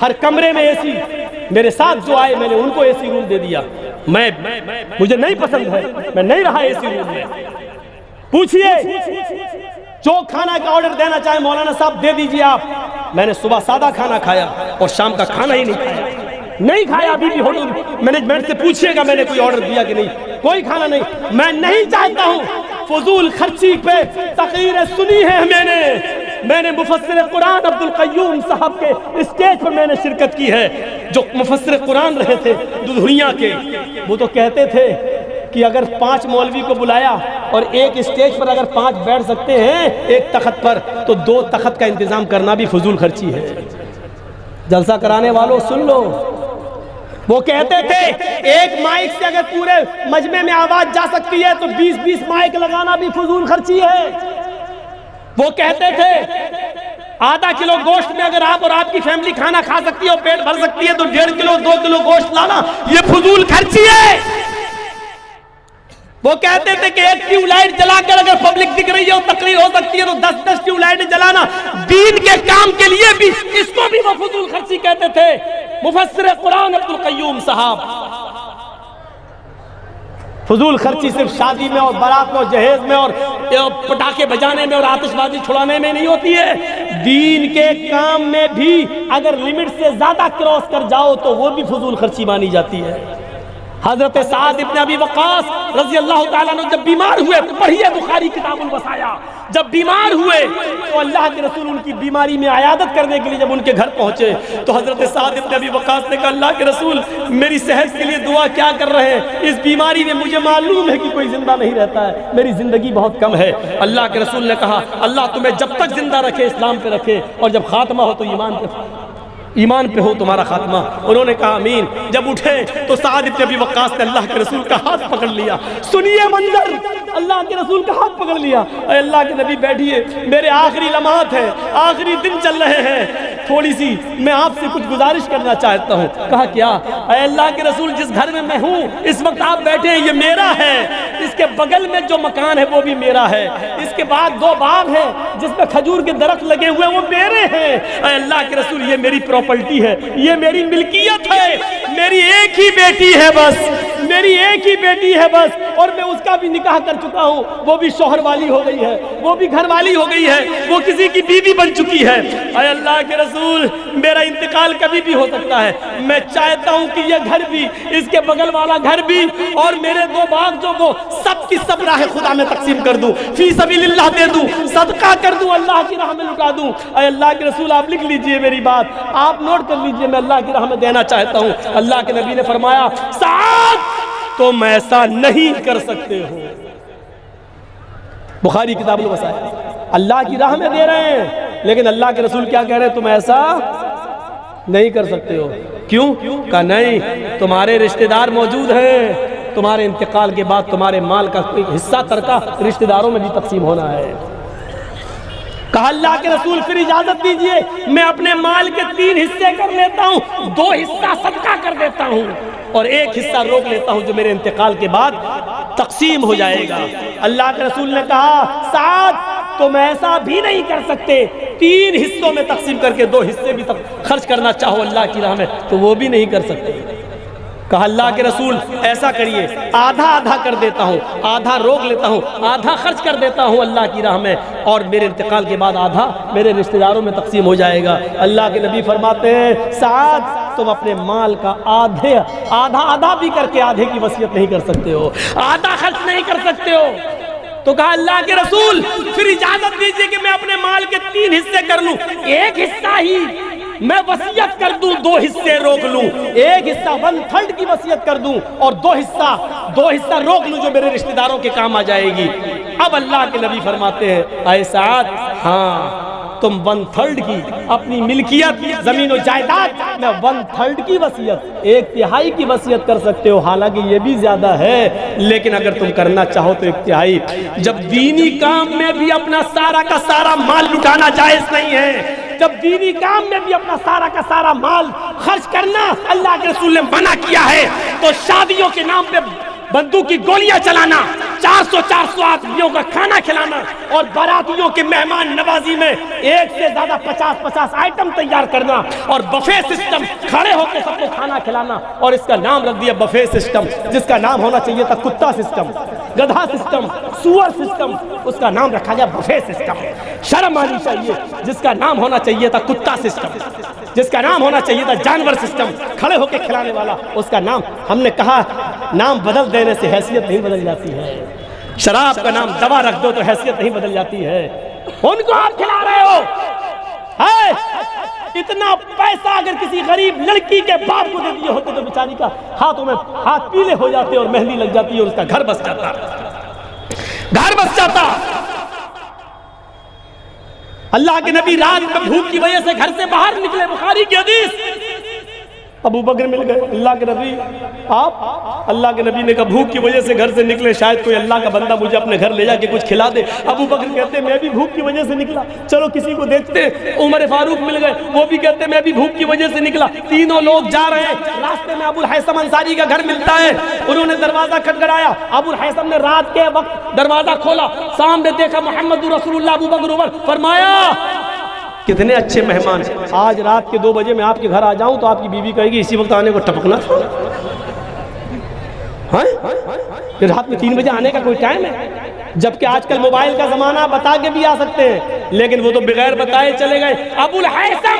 हर कमरे में एसी, मेरे साथ जो आए मैंने उनको एसी रूम दे दिया। मुझे नहीं पसंद है, मैं नहीं रहा एसी रूम में। पूछिए जो खाना का ऑर्डर देना चाहे मौलाना साहब दे दीजिए आप। मैंने सुबह सादा खाना खाया और शाम का खाना ही नहीं खाया। अभी भी होटल मैनेजमेंट से पूछिएगा मैंने कोई ऑर्डर दिया कि नहीं, कोई खाना नहीं। मैं नहीं चाहता हूं फजूल खर्ची पे तकरीरें सुनी है मैंने, मैंने मुफस्सिर कुरान अब्दुल क़य्यूम साहब के स्टेज पर मैंने शिरकत की है, जो मुफस्सिर कुरान रहे थे दुनिया के। वो तो कहते थे कि अगर 5 मौलवी को बुलाया और एक स्टेज पर अगर 5 बैठ सकते हैं एक तख्त पर, तो 2 तख्त का इंतजाम करना भी फजूल खर्ची है। जलसा कराने वालों सुन लो, वो कहते थे एक माइक से अगर पूरे मजमे में आवाज जा सकती है तो 20-20 माइक लगाना भी फजूल खर्ची है। वो कहते थे आधा किलो गोश्त में अगर आप और आपकी फैमिली खाना खा सकती है और पेट भर सकती है तो 1.5 किलो 2 किलो गोश्त लाना ये फजूल खर्ची है। वो कहते थे कि एक ट्यूबलाइट जलाकर अगर पब्लिक दिख रही है और तकरीर हो सकती है तो 10-10 ट्यूबलाइट जलाना दीन के काम के लिए भी, इसको भी वो फजूल खर्ची कहते थे। मुफस्सिर कुरान अब्दुल क़य्यूम साहब। फजूल खर्ची सिर्फ शादी में और बारात में और जहेज में और पटाखे बजाने में और आतिशबाजी छुड़ाने में नहीं होती है, दीन के काम में भी अगर लिमिट से ज्यादा क्रॉस कर जाओ तो वो भी फजूल खर्ची मानी जाती है। हजरत साद इब्न अबी वक़ास रज़ी अल्लाह ताला अन्हु जब बीमार हुए, पढ़िए बुखारी किताबुल वसाया, जब बीमार हुए तो अल्लाह के रसूल उनकी बीमारी में आयादत करने के लिए जब उनके घर पहुंचे तो हजरत साद इब्न अबी वक़ास ने कहा अल्लाह के रसूल मेरी सेहत के लिए दुआ क्या कर रहे हैं, इस बीमारी में मुझे मालूम है कि कोई जिंदा नहीं रहता है, मेरी जिंदगी बहुत कम है। अल्लाह के रसूल ने कहा अल्लाह तुम्हें जब तक जिंदा रखे इस्लाम पे रखे और जब खात्मा हो तो ईमान पे हो तुम्हारा खात्मा। उन्होंने कहा आमीन। जब उठे तो साद इब्न अबी वक़ास ने अल्लाह के रसूल का हाथ पकड़ लिया। सुनिए मंजर, अल्लाह के रसूल का हाथ पकड़ लिया। अल्लाह के नबी बैठिए, मेरे आखिरी लम्हात है, आखिरी दिन चल रहे हैं, थोड़ी सी मैं आपसे कुछ गुजारिश करना चाहता हूँ। कहा क्या? अल्लाह के रसूल जिस घर में मैं हूँ इस वक्त आप बैठे हैं ये मेरा है, इसके बगल में जो मकान है वो भी मेरा है, इसके बाद 2 बाग हैं जिसमें खजूर के दरख्त लगे हुए वो मेरे हैं। अल्लाह के रसूल ये मेरी प्रॉपर्टी है, ये मेरी मिल्कियत है, मेरी एक ही बेटी है बस, मेरी एक ही बेटी है बस, और मैं उसका भी निकाह कर चुका हूँ, वो भी शौहर वाली हो गई है, वो भी घर वाली हो गई है, वो किसी की बीवी बन चुकी है। अरे अल्लाह के रसूल मेरा इंतकाल कभी भी हो सकता है, मैं चाहता हूँ कि ये घर भी, इसके बगल वाला घर भी और मेरे 2 बाग जो वो सब की सब राह खुदा में तकसीम कर दूँ, फी सबीलिल्लाह दे दूँ, सदका कर दूँ, अल्लाह की राह में लुटा दूँ। अरे अल्लाह के रसूल आप लिख लीजिए मेरी बात, आप नोट कर लीजिए, मैं अल्लाह की राह में देना चाहता हूँ। अल्लाह के नबी ने फरमाया साद तुम ऐसा नहीं कर सकते हो। बुखारी किताब में बताया अल्लाह की राह में दे रहे हैं, लेकिन अल्लाह के रसूल क्या कह रहे हैं, तुम ऐसा नहीं कर सकते हो। क्यों? कहा नहीं, तुम्हारे रिश्तेदार मौजूद हैं, तुम्हारे इंतकाल के बाद तुम्हारे माल का कोई हिस्सा तरका रिश्तेदारों में भी तकसीम होना है। कहा अल्लाह के रसूल फिर इजाजत दीजिए, मैं अपने माल के 3 हिस्से कर लेता हूँ, 2 हिस्सा सदका कर देता हूँ और 1 हिस्सा रोक लेता हूँ जो मेरे इंतकाल के बाद तकसीम हो जाएगा। अल्लाह के रसूल ने कहा साद तुम ऐसा भी नहीं कर सकते, 3 हिस्सों में तकसीम करके 2 हिस्से भी खर्च करना चाहो अल्लाह की राह में तो वो भी नहीं कर सकते। कहा अल्लाह के रसूल ऐसा करिए, आधा आधा कर देता हूँ, आधा रोक लेता हूँ, आधा खर्च कर देता हूँ अल्लाह की राह में और मेरे इंतकाल के बाद आधा मेरे रिश्तेदारों में तकसीम हो जाएगा। अल्लाह के नबी फरमाते हैं साद तुम अपने माल का आधा आधा भी करके आधे की वसीयत नहीं कर सकते हो, आधा खर्च नहीं कर सकते हो। तो कहा अल्लाह के रसूल फिर इजाजत दीजिए कि मैं अपने माल के 3 हिस्से कर लूं, 1 हिस्सा ही मैं वसीयत कर दूं, 2 हिस्से रोक लूं, 1 हिस्सा 1/3 की वसीयत कर दूं और 2 हिस्सा रोक लूं जो मेरे रिश्तेदारों के काम आ जाएगी। अब अल्लाह के नबी फरमाते हैं ऐसा हाँ तुम 1/3 की अपनी मिल्कियत जमीन और जायदाद में 1/3 की वसीयत 1/3 की वसीयत कर सकते हो, हालांकि ये भी ज्यादा है, लेकिन अगर तुम करना चाहो तो 1/3। जब दीनी काम में भी अपना सारा का सारा माल लुटाना जायज नहीं है, जब दीनी काम में भी अपना सारा का सारा माल खर्च करना अल्लाह के रसूल ने मना किया है, तो शादियों के नाम पे बंदूक की गोलियां चलाना, 400-400 आदमियों का खाना खिलाना और बारातियों के मेहमान नवाजी में 1 से ज्यादा 50-50 आइटम तैयार करना और बफे सिस्टम, खड़े होकर सबको खाना खिलाना, और इसका नाम रख दिया बफे सिस्टम, जिसका नाम होना चाहिए था कुत्ता सिस्टम, गधा सिस्टम, सुअर सिस्टम, उसका नाम रखा गया बफे सिस्टम। शर्म आनी चाहिए, जिसका नाम होना चाहिए था कुत्ता सिस्टम, जिसका नाम होना चाहिए था जानवर सिस्टम, खड़े होकर खिलाने वाला, उसका नाम हमने कहा नाम बदल देने से हैसियत नहीं बदल जाती है। शराब का नाम दवा रख दो तो हैसियत नहीं बदल जाती है। उनको आप खिला रहे हो? है इतना पैसा अगर किसी गरीब लड़की के बाप को दे दिए होते तो बेचारी का हाथों में हाथ पीले हो जाते और मेहंदी लग जाती और उसका घर बस जाता, घर बस जाता। अल्लाह के नबी रात में भूख की वजह से घर से बाहर निकले, बुखारी की हदीस। अबू बकर मिल गए, अल्लाह के नबी आप? अल्लाह के नबी ने कहा भूख की वजह से घर से निकले, शायद कोई अल्लाह का बंदा मुझे अपने घर ले जाके कुछ खिला दे। अबू बकर कहते मैं भी भूख की वजह से निकला, चलो किसी को देखते। उमर फारूक मिल गए, वो भी कहते मैं भी भूख की वजह से निकला। तीनों लोग जा रहे हैं, रास्ते में अबुल हैसम अंसारी का घर मिलता है। उन्होंने दरवाजा खटखटाया, अबुल हैसम ने रात के वक्त दरवाजा खोला, सामने देखा मोहम्मद रसूलुल्लाह, अबू बकर उमर। फरमाया कितने अच्छे मेहमान, आज रात के 2 बजे मैं आपके घर आ जाऊं तो आपकी बीवी कहेगी इसी वक्त आने को टपकना था। हाँ? रात में 3 बजे आने का कोई टाइम है? जबकि आजकल मोबाइल का जमाना, बता के भी आ सकते हैं, लेकिन वो तो बगैर बताए चले गए। अबुल हैसम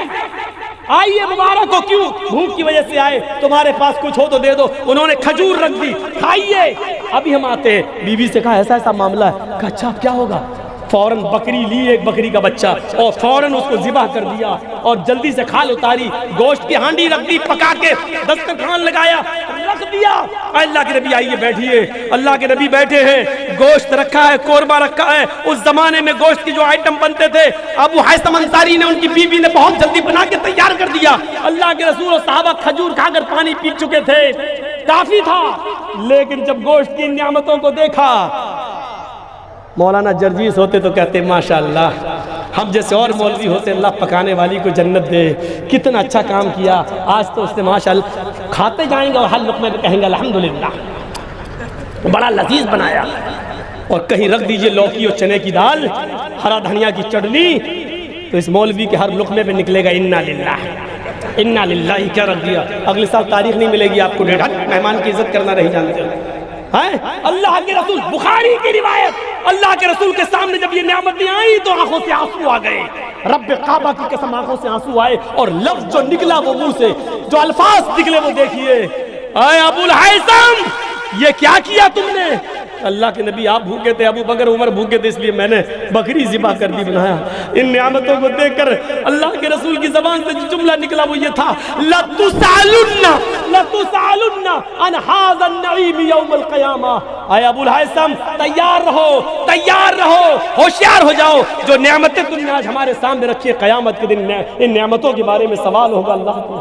आइए मुबारक हो, क्यों? भूख की वजह से आए, तुम्हारे पास कुछ हो तो दे दो। उन्होंने खजूर रख दी, खाइए अभी हम आते हैं। बीवी से कहा ऐसा ऐसा मामला है। कहा अच्छा क्या होगा? फौरन बकरी ली, एक बकरी का बच्चा, और फौरन उसको ज़िबा कर दिया और जल्दी से खाल उतारी, गोश्त की हांडी रख दी, पका के दस्तरखान लगाया, रख दिया। अल्लाह के नबी आइए बैठिए। अल्लाह के नबी बैठे हैं, गोश्त रखा है, कोरमा रखा है। उस जमाने में गोश्त की जो आइटम बनते थे, अबू हैसम अंसारी ने, उनकी बीवी ने बहुत जल्दी बना के तैयार कर दिया। अल्लाह के रसूल और सहाबा खजूर खाकर पानी पी चुके थे, काफी था। लेकिन जब गोश्त की नियामतों को देखा, मौलाना जर्जीस होते तो कहते माशाअल्लाह, हम जैसे और मौलवी होते अल्लाह पकाने वाली को जन्नत दे, कितना अच्छा काम किया। आज तो उसने माशाअल्लाह खाते जाएंगे और हर लुक़मे में कहेंगे अल्हम्दुलिल्लाह, बड़ा लजीज बनाया। और कहीं रख दीजिए लौकी और चने की दाल, हरा धनिया की चटनी, तो इस मौलवी के हर लुक़मे में निकलेगा इन्ना लिल्लाह, इन्ना लिल्लाह। क्या रख दिया? अगले साल तारीख नहीं मिलेगी आपको, मेहमान की इज्जत करना नहीं जानते हैं। अल्लाह के रसूल, बुखारी की रिवायत, अल्लाह के रसूल के सामने जब ये नियामतें आई तो आंखों से आंसू आ गए। रब्बे काबा की कसम, आंखों से आंसू आए। और लफ्ज जो निकला वो मुंह से, जो अल्फाज निकले वो देखिए, अय अबुल हैसम ये क्या किया तुमने? अल्लाह के नबी आप भूखे थे, अबू बकर उमर भूखे थे, इसलिए मैंने बकरी ज़िबा कर दी, बनाया। इन नियामतों को देखकर अल्लाह के रसूल की ज़बान से जो जुमला निकला वो ये था, लतुसालुन्ना अन हाज़ा नईम यौमल क़यामा। आए अबुल हैसम तैयार रहो, तैयार रहो, होशियार हो जाओ। जो नियामतें तुमने आज हमारे सामने रखी है, क़यामत के दिन इन नियामतों के बारे में सवाल होगा। अल्लाह को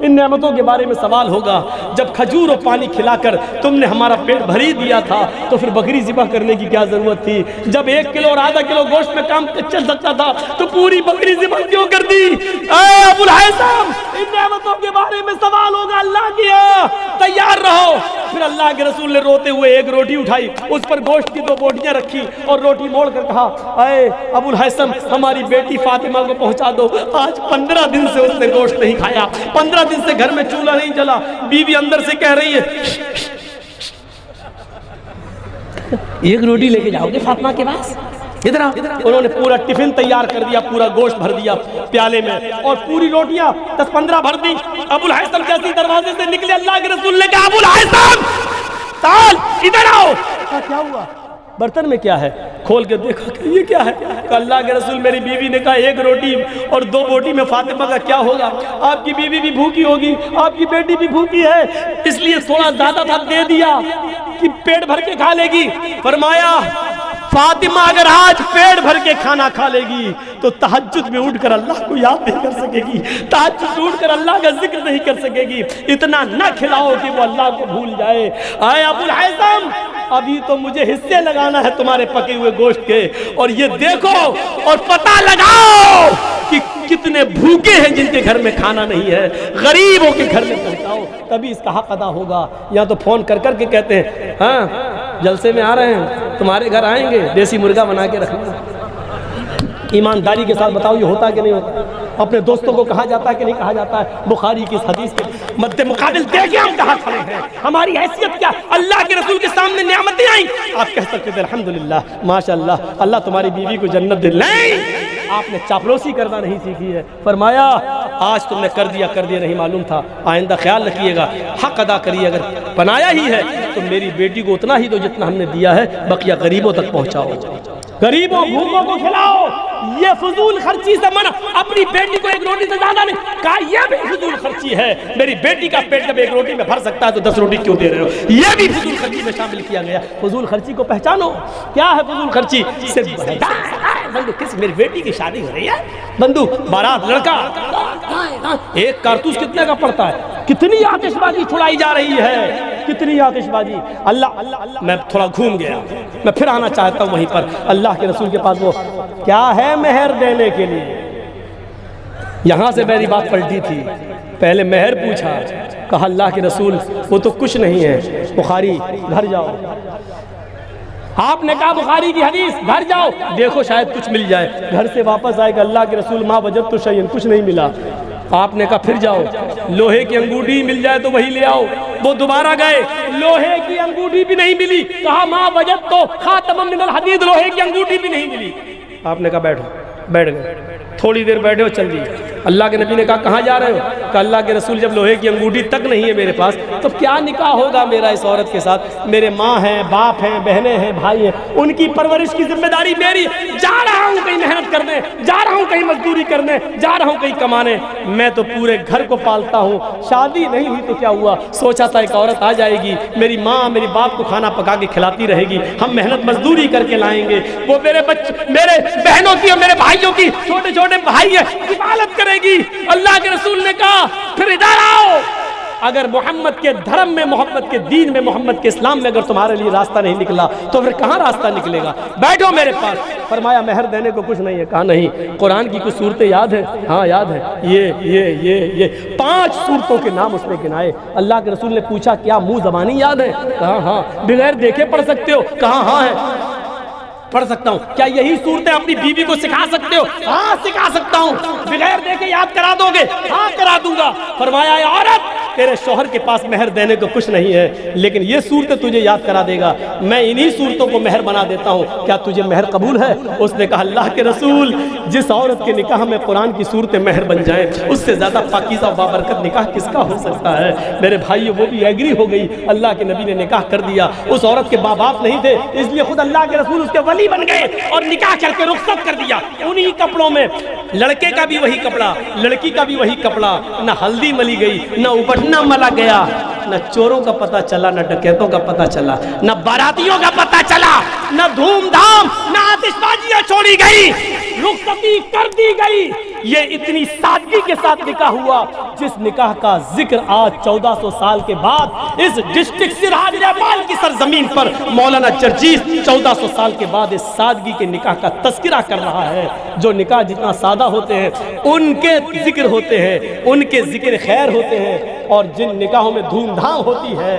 इन नियामतों के बारे में सवाल होगा। जब खजूर और पानी खिलाकर तुमने हमारा पेट भर ही दिया था तो फिर बकरी ज़िबा करने की क्या जरूरत थी? जब 1 किलो और आधा किलो गोश्त में काम चल सकता था तो पूरी बकरी ज़िबा क्यों कर दी? अबुल हैसम इन नियामतों के बारे में सवाल होगा। अल्लाह किया, तैयार रहो। फिर अल्लाह के रसूल ने रोते हुए एक रोटी उठाई, उस पर गोश्त की 2 बोटियां रखी और रोटी मोड़ कर कहा, अय अबुल हैसम हमारी बेटी फातिमा को पहुंचा दो। आज 15 दिन से उसने गोश्त नहीं खाया, 15 दिन से घर में चूल्हा नहीं जला। बीवी अंदर से कह रही है एक रोटी लेके जाओगे फातिमा के पास? इधर आओ। उन्होंने पूरा टिफिन तैयार कर दिया, पूरा गोश्त भर दिया प्याले में और पूरी रोटियां 10-15 भर दी। अबुल हैसम जैसे दरवाजे से निकले, अल्लाह के रसूल ने कहा अबुल हैसम ताल इधर आओ। क्या हुआ? बर्तन में क्या है? खोल के देखा कि ये क्या है? अल्लाह के रसूल, मेरी बीवी ने कहा 1 रोटी और 2 बोटी में फातिमा का क्या होगा? आपकी बीवी भी भूखी होगी, आपकी बेटी भी भूखी है, इसलिए थोड़ा ज्यादा था दे दिया कि पेट भर के खा लेगी। फरमाया फातिमा अगर आज पेट भर के खाना खा लेगी तो तहज्जुद में उठकर अल्लाह को याद नहीं कर सकेगी, तहज्जुद में उठकर अल्लाह का जिक्र नहीं कर सकेगी। इतना न खिलाओ कि वो अल्लाह को भूल जाए। आए अबुल हैसम अभी तो मुझे हिस्से लगाना है तुम्हारे पके हुए गोश्त के, और ये देखो और पता लगाओ कि कितने भूखे हैं जिनके घर में खाना नहीं है। गरीबों के घर में पहुंचाओ, तभी इसका हक अदा होगा। या तो फोन कर कर के कहते हैं हाँ जलसे में आ रहे हैं, तुम्हारे घर आएंगे, देसी मुर्गा बना के रखना। ईमानदारी के साथ बताओ ये होता कि नहीं होता? अपने दोस्तों को कहा जाता है कि नहीं कहा जाता है? बुखारी की इस हदीस के मद्दे मुकाबिल देखिए हम कहाँ खड़े हैं, हमारी हैसियत क्या? अल्लाह के रसूल के सामने नियामतें आई, आप कह सकते थे अल्हम्दुलिल्लाह माशाअल्लाह, अल्लाह तुम्हारी बीवी को जन्नत दे। नहीं, आपने चापलूसी करना नहीं सीखी है। फरमाया आज तुमने कर दिया नहीं मालूम था, आइंदा ख्याल रखिएगा, हक अदा करिए। अगर बनाया ही है तो मेरी बेटी को उतना ही दो जितना हमने दिया है, बकिया गरीबों तक पहुंचाओ, गरीबों भूखों को खिलाओ। ये फजूल खर्ची से मना। अपनी बेटी को एक रोटी से ज्यादा नहीं कहा, यह भी फजूल खर्ची है। मेरी बेटी का पेट जब एक रोटी में भर सकता है तो 10 रोटी क्यों दे रहे हो? यह भी फजूल खर्ची में शामिल किया गया। फजूल खर्ची को पहचानो, क्या है फजूल खर्ची? सिर्फ बंदूक, किसी मेरी बेटी की शादी हो रही है, बंदूक, बारात, लड़का, एक कारतूस कितने का पड़ता है? कितनी आतिशबाजी छुड़ाई जा रही है, कितनी आतिशबाजी। अल्लाह, मैं थोड़ा घूम गया, मैं फिर आना चाहता हूँ वहीं पर। अल्लाह के रसूल के पास वो क्या है मेहर देने के लिए। यहाँ से मेरी बात पलटी थी, पहले मेहर पूछा, कहा अल्लाह के रसूल वो तो कुछ नहीं है, बुखारी घर जाओ। आपने कहा बुखारी की हदीस, घर जाओ देखो शायद कुछ मिल जाए। घर से वापस आएगा, अल्लाह के रसूल माँ वजद तो शयन, कुछ नहीं मिला। आपने कहा फिर जाओ, लोहे की अंगूठी मिल जाए तो वही ले आओ। वो दोबारा गए, लोहे की अंगूठी भी नहीं मिली। कहा माँ वजद तो खातम मिनल हदीद, लोहे की अंगूठी भी नहीं मिली। आपने कहा बैठो, बैठ गए। थोड़ी देर बैठे हो, चल दिए। अल्लाह के नबी ने कहा कहाँ जा रहे हो? कहा अल्लाह के रसूल जब लोहे की अंगूठी तक नहीं है मेरे पास तो क्या निकाह होगा मेरा इस औरत के साथ? मेरे माँ हैं, बाप हैं, बहनें हैं, भाई हैं, उनकी परवरिश की जिम्मेदारी मेरी। जा रहा हूँ कहीं मेहनत करने, जा रहा हूँ कहीं मजदूरी करने, जा रहा हूँ कहीं कमाने, मैं तो पूरे घर को पालता हूँ। शादी नहीं हुई तो क्या हुआ? सोचा था एक औरत आ जाएगी, मेरी माँ मेरे बाप को खाना पका के खिलाती रहेगी, हम मेहनत मजदूरी करके लाएंगे, वो मेरे बच्चे, मेरे बहनों की और मेरे भाइयों की, छोटे छोटे भाई है, हिफाजत करेगी। अल्लाह के रसूल ने कहा फिर इधर आओ। अगर मोहम्मद के धर्म में, मोहम्मद के दीन में, मोहम्मद के इस्लाम में अगर तुम्हारे लिए रास्ता नहीं निकला तो फिर कहाँ रास्ता निकलेगा? बैठो मेरे पास। फरमाया मेहर देने को कुछ नहीं है। कहा नहीं, कुरान की कुछ सूरतें याद है? हाँ याद है, ये 5 सूरतों के नाम उसने गिनाए। अल्लाह के रसूल ने पूछा क्या मुंह ज़बानी याद है? कहा हाँ। बगैर देखे पढ़ सकते हो? कहा हाँ है, पढ़ सकता हूँ। क्या यही सूरतें अपनी बीवी को सिखा सकते हो? हाँ सिखा सकता हूँ। बगैर देखे याद करा दोगे? हाँ करा दूंगा। फरमाया औरत तेरे शौहर के पास मेहर देने को कुछ नहीं है, लेकिन ये सूरतें तुझे याद करा देगा, मैं इन्हीं सूरतों को मेहर बना देता हूँ, क्या तुझे मेहर कबूल है? उसने कहा अल्लाह के रसूल जिस औरत के निकाह में कुरान की सूरतें मेहर बन जाएं, उससे ज़्यादा पाकीज़ा बाबरकत निकाह किसका हो सकता है? मेरे भाई वो भी एग्री हो गई। अल्लाह के नबी ने निकाह कर दिया। उस औरत के माँ बाप नहीं थे, इसलिए खुद अल्लाह के रसूल उसके वली बन गए और निकाह करके रुखसत कर दिया। उन्हीं कपड़ों में, लड़के का भी वही कपड़ा, लड़की का भी वही कपड़ा, न हल्दी मली गई, न उपटना मला गया, न चोरों का पता चला, न डकैतों का पता चला, न बारातियों का पता चला, न धूमधाम, न आतिशबाजियां छोड़ी गई, रुखसती कर दी गई। ये इतनी सादगी के साथ निकाह हुआ जिस निकाह का जिक्र आज 1400 साल के बाद इस डिस्ट्रिक्ट सिरहा नेपाल की सरजमीन पर मौलाना जर्जीस 1400 साल के बाद इस सादगी के निकाह का तस्करा कर रहा है। जो निकाह जितना सादा होते हैं उनके जिक्र होते हैं, उनके जिक्र खैर होते हैं, और जिन निकाहों में धूमधाम होती है,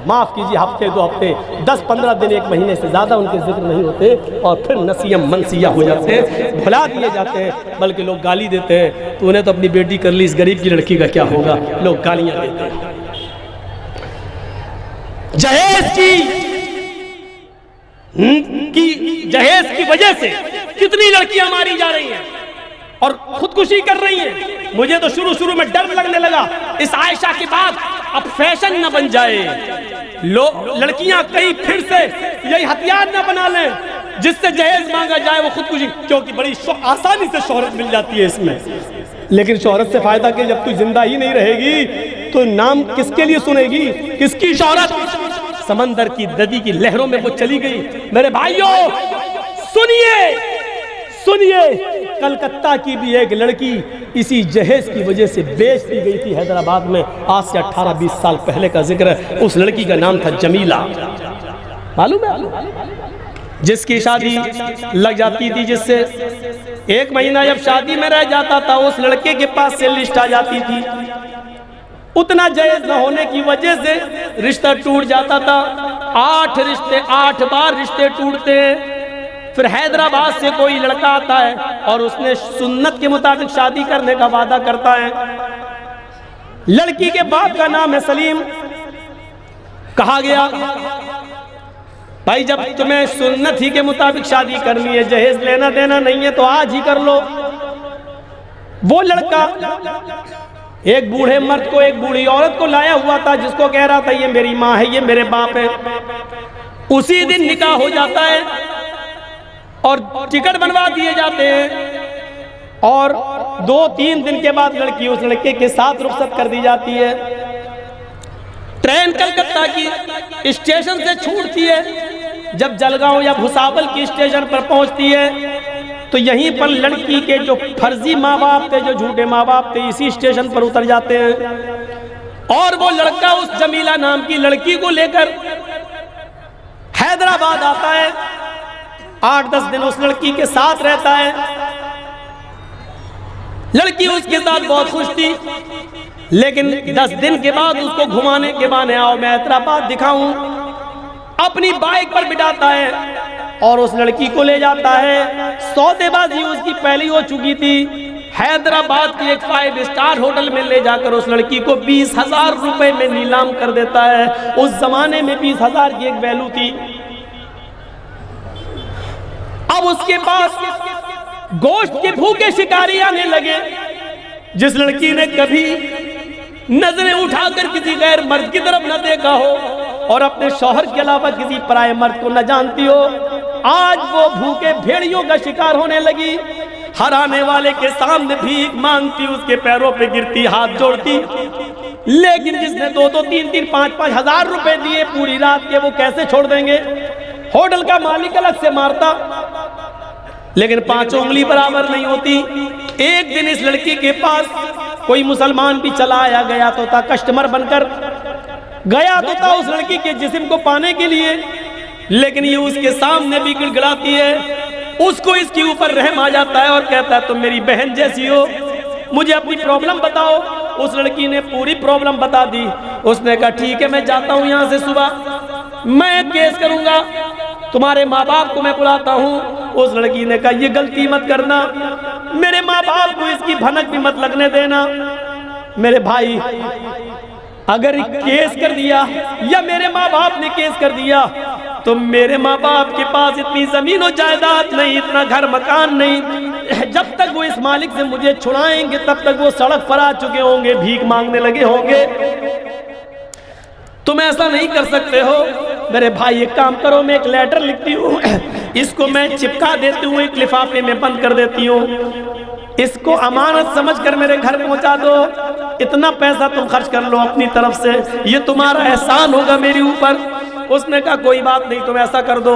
माफ़ कीजिए हफ्ते 2 हफ्ते 10-15 दिन 1 महीने से ज़्यादा उनके जिक्र नहीं होते और फिर नसीयम मनसिया हो जाते हैं, भुला दिए जाते हैं, बल्कि लोग गाली देते हैं। तूने तो अपनी बेटी कर ली, इस गरीब की लड़की का क्या होगा? लोग गालियां देते हैं। जहेज की वजह से कितनी लड़कियां मारी जा रही हैं और खुदकुशी कर रही हैं। मुझे तो शुरू में डर लगने लगा इस आयशा के बाद अब फैशन न बन जाए, लड़कियां कहीं फिर से यही हथियार न बना लें जिससे जहेज मांगा जाए वो खुदकुशी, क्योंकि बड़ी आसानी से शोहरत मिल जाती है इसमें। लेकिन शोहरत से फायदा कि जब तू जिंदा ही नहीं रहेगी तो नाम किसके लिए सुनेगी? किसकी शोहरत? समंदर की नदी की लहरों में वो चली गई। मेरे भाइयों सुनिए, कलकत्ता की भी एक लड़की इसी जहेज की वजह से बेच दी गई थी हैदराबाद में। आज से 18-20 साल पहले का जिक्र है। उस लड़की का नाम था जमीला। मालूम है? जिसकी शादी लग जाती थी, जिससे 1 महीना जब शादी में रह जाता था उस लड़के के पास से लिस्ट आ जाती थी। उतना जहेज न होने की वजह से रिश्ता टूट जाता था। 8 रिश्ते, 8 बार रिश्ते टूटते हैं। फिर हैदराबाद से कोई लड़का आता है और उसने सुन्नत के मुताबिक शादी करने का वादा करता है। लड़की के बाप का नाम है सलीम। कहा गया भाई जब तुम्हें सुन्नत ही के मुताबिक शादी करनी है, जहेज लेना देना नहीं है तो आज ही कर लो। वो लड़का एक बूढ़े मर्द को एक बूढ़ी औरत को लाया हुआ था, जिसको कह रहा था ये मेरी माँ है, ये मेरे बाप है। उसी दिन निकाह हो जाता है और टिकट बनवा दिए जाते हैं और 2-3 दिन के बाद लड़की उस लड़के के साथ रुखसत कर दी जाती है। ट्रेन कलकत्ता की स्टेशन से छूटती है। जब जलगांव या भुसावल की स्टेशन पर पहुंचती है तो यहीं पर लड़की के जो फर्जी माँ बाप थे, जो झूठे माँ बाप थे, इसी स्टेशन पर उतर जाते हैं और वो लड़का उस जमीला नाम की लड़की को लेकर हैदराबाद आता है। 8-10 दिन उस लड़की के साथ रहता है। लड़की उसके साथ बहुत खुश थी, लेकिन 10 दिन के बाद उसको घुमाने के बहाने आओ मैं हैदराबाद दिखाऊं, अपनी बाइक पर बिठाता है और उस लड़की को ले जाता है। सौदेबाजी उसकी पहली हो चुकी थी। हैदराबाद के एक 5 स्टार होटल में ले जाकर उस लड़की को 20,000 रुपए में नीलाम कर देता है। उस जमाने में 20,000 की एक वैल्यू थी। अब उसके पास गोश्त के भूखे शिकारी आने लगे। जिस लड़की ने कभी नजरें उठाकर किसी गैर मर्द की तरफ न देखा हो और अपने शौहर के अलावा किसी पराये मर्द को न जानती हो, आज वो भूखे भेड़ियों का शिकार होने लगी। हर आने वाले के सामने भीख मांगती, उसके पैरों पे गिरती, हाथ जोड़ती। लेकिन जिसने 2-2, 3-3, 5-5 हजार रुपए दिए पूरी रात के, वो कैसे छोड़ देंगे? होटल का मालिक अलग से मारता, लेकिन 5 उंगली बराबर नहीं होती। एक दिन इस लड़की के पास कोई मुसलमान भी चला आया गया तो था, कस्टमर बनकर गया तो था उस लड़की के जिस्म को पाने के लिए, लेकिन ये उसके सामने भी गिड़गिड़ाती है। उसको इसके ऊपर रहम आ जाता है और कहता है तुम मेरी बहन जैसी हो, मुझे अपनी प्रॉब्लम बताओ। उस लड़की ने पूरी प्रॉब्लम बता दी। उसने कहा ठीक है मैं जाता हूँ यहाँ से, सुबह मैं केस करूंगा, तुम्हारे माँ बाप को मैं बुलाता हूँ। उस लड़की ने कहा ये गलती मत करना, मेरे माँ बाप को इसकी भनक भी मत लगने देना। मेरे भाई अगर केस कर दिया या मेरे माँ बाप ने केस कर दिया तो मेरे माँ बाप के पास इतनी जमीन और जायदाद नहीं, इतना घर मकान नहीं। जब तक वो इस मालिक से मुझे छुड़ाएंगे तब तक वो सड़क पर आ चुके होंगे, भीख मांगने लगे होंगे। तुम ऐसा नहीं कर सकते हो। मेरे भाई एक काम करो, मैं एक लेटर लिखती हूँ, इसको मैं चिपका देती हूँ, एक लिफाफे में बंद कर देती हूँ, इसको अमानत समझकर मेरे घर पहुंचा दो। इतना पैसा तुम खर्च कर लो अपनी तरफ से, ये तुम्हारा एहसान होगा मेरे ऊपर। उसने कहा कोई बात नहीं, तुम ऐसा कर दो।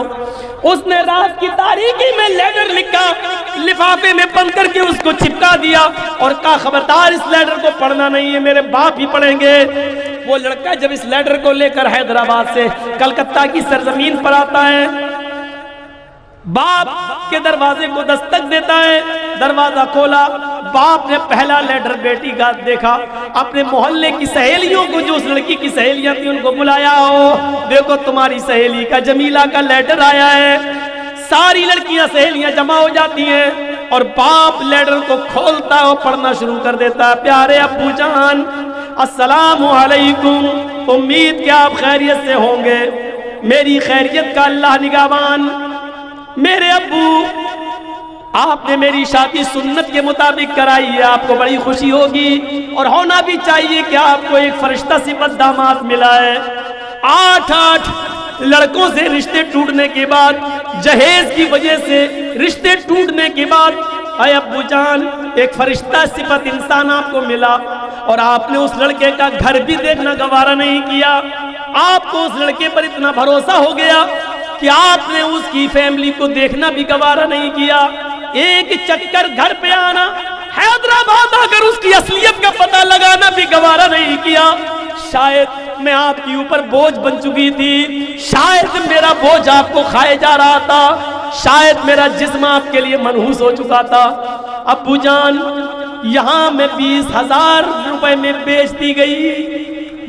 उसने रात की तारीकी में लेटर लिखा, लिफाफे में बंद करके उसको चिपका दिया और कहा खबरदार इस लेटर को पढ़ना नहीं है, मेरे बाप ही पढ़ेंगे। वो लड़का जब इस लेटर को लेकर हैदराबाद से कलकत्ता की सरजमीन पर आता है, बाप के दरवाजे को दस्तक देता है। दरवाजा खोला, बाप ने पहला लेटर बेटी का देखा। अपने मोहल्ले की सहेलियों को, जो उस लड़की की सहेलियां थी, उनको बुलाया, हो देखो तुम्हारी सहेली का, जमीला का लेटर आया है। सारी लड़कियां सहेलियां जमा हो जाती हैं और बाप लेटर को खोलता है और पढ़ना शुरू कर देता है। प्यारे अब्बू जान, अस्सलामु अलैकुम, उम्मीद कि आप खैरियत से होंगे। मेरी खैरियत का अल्लाह निगाहबान। मेरे अब्बू, आपने मेरी शादी सुन्नत के मुताबिक कराई है, आपको बड़ी खुशी होगी और होना भी चाहिए कि आपको एक फरिश्ता सिफत दामाद मिला है। 8 लड़कों से रिश्ते टूटने के बाद, जहेज की वजह से रिश्ते टूटने के बाद, अय अब्बू जान, एक फरिश्ता सिफत इंसान आपको मिला और आपने उस लड़के का घर भी देखना गवारा नहीं किया। आपको उस लड़के पर इतना भरोसा हो गया कि आपने उसकी फैमिली को देखना भी गवारा नहीं किया। एक चक्कर घर पे आना, हैदराबाद आकर उसकी असलियत का पता लगाना भी गवारा नहीं किया। शायद मैं आपके ऊपर बोझ बन चुकी थी, शायद मेरा बोझ आपको खाए जा रहा था, शायद मेरा जिस्म आपके लिए मनहूस हो चुका था। अब्बू जान, यहाँ मैं 20,000 रुपए में बेच दी गई,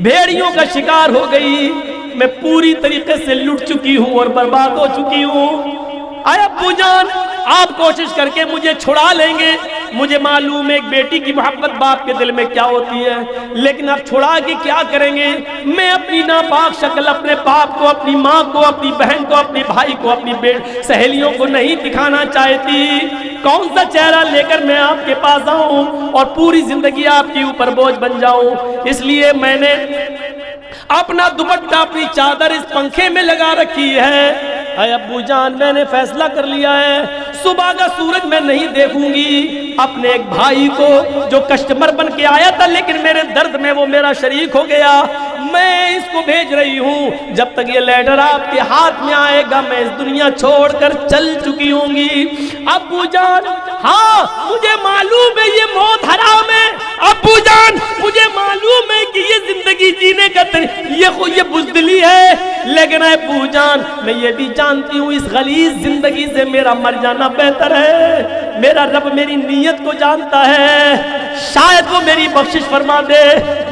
भेड़ियों का शिकार हो गई, मैं पूरी तरीके से लुट चुकी हूँ और बर्बाद हो चुकी हूँ। आए अब्बू जान, आप कोशिश करके मुझे छुड़ा लेंगे, मुझे मालूम है एक बेटी की मोहब्बत बाप के दिल में क्या होती है, लेकिन आप छुड़ा के क्या करेंगे? मैं अपनी नापाक शक्ल अपने बाप को, अपनी माँ को, अपनी बहन को, अपने भाई को, अपनी सहेलियों को नहीं दिखाना चाहती। कौन सा चेहरा लेकर मैं आपके पास आऊं और पूरी जिंदगी आपके ऊपर बोझ बन जाऊं। इसलिए मैंने अपना दुपट्टा, अपनी चादर इस पंखे में लगा रखी है। अरे अब्बू जान, मैंने फैसला कर लिया है सुबह का सूरज मैं नहीं देखूंगी। अपने एक भाई को जो कस्टमर बन के आया था लेकिन मेरे दर्द में वो मेरा शरीक हो गया, मैं इसको भेज रही हूँ। जब तक ये लेटर आपके हाथ में आएगा मैं इस दुनिया छोड़कर चल चुकी होंगी। अब्बू जान, हाँ मुझे मालूम है ये मौत हराम है। अब्बू जान, मुझे मालूम है कि ये जिंदगी जीने का ये बुज़दिली है, लेकिन अब्बू जान मैं ये भी जानती हूँ इस गलीज़ जिंदगी से मेरा मर जाना बेहतर है। मेरा रब मेरी नीयत को जानता है, शायद वो मेरी बख्शिश फरमा दे,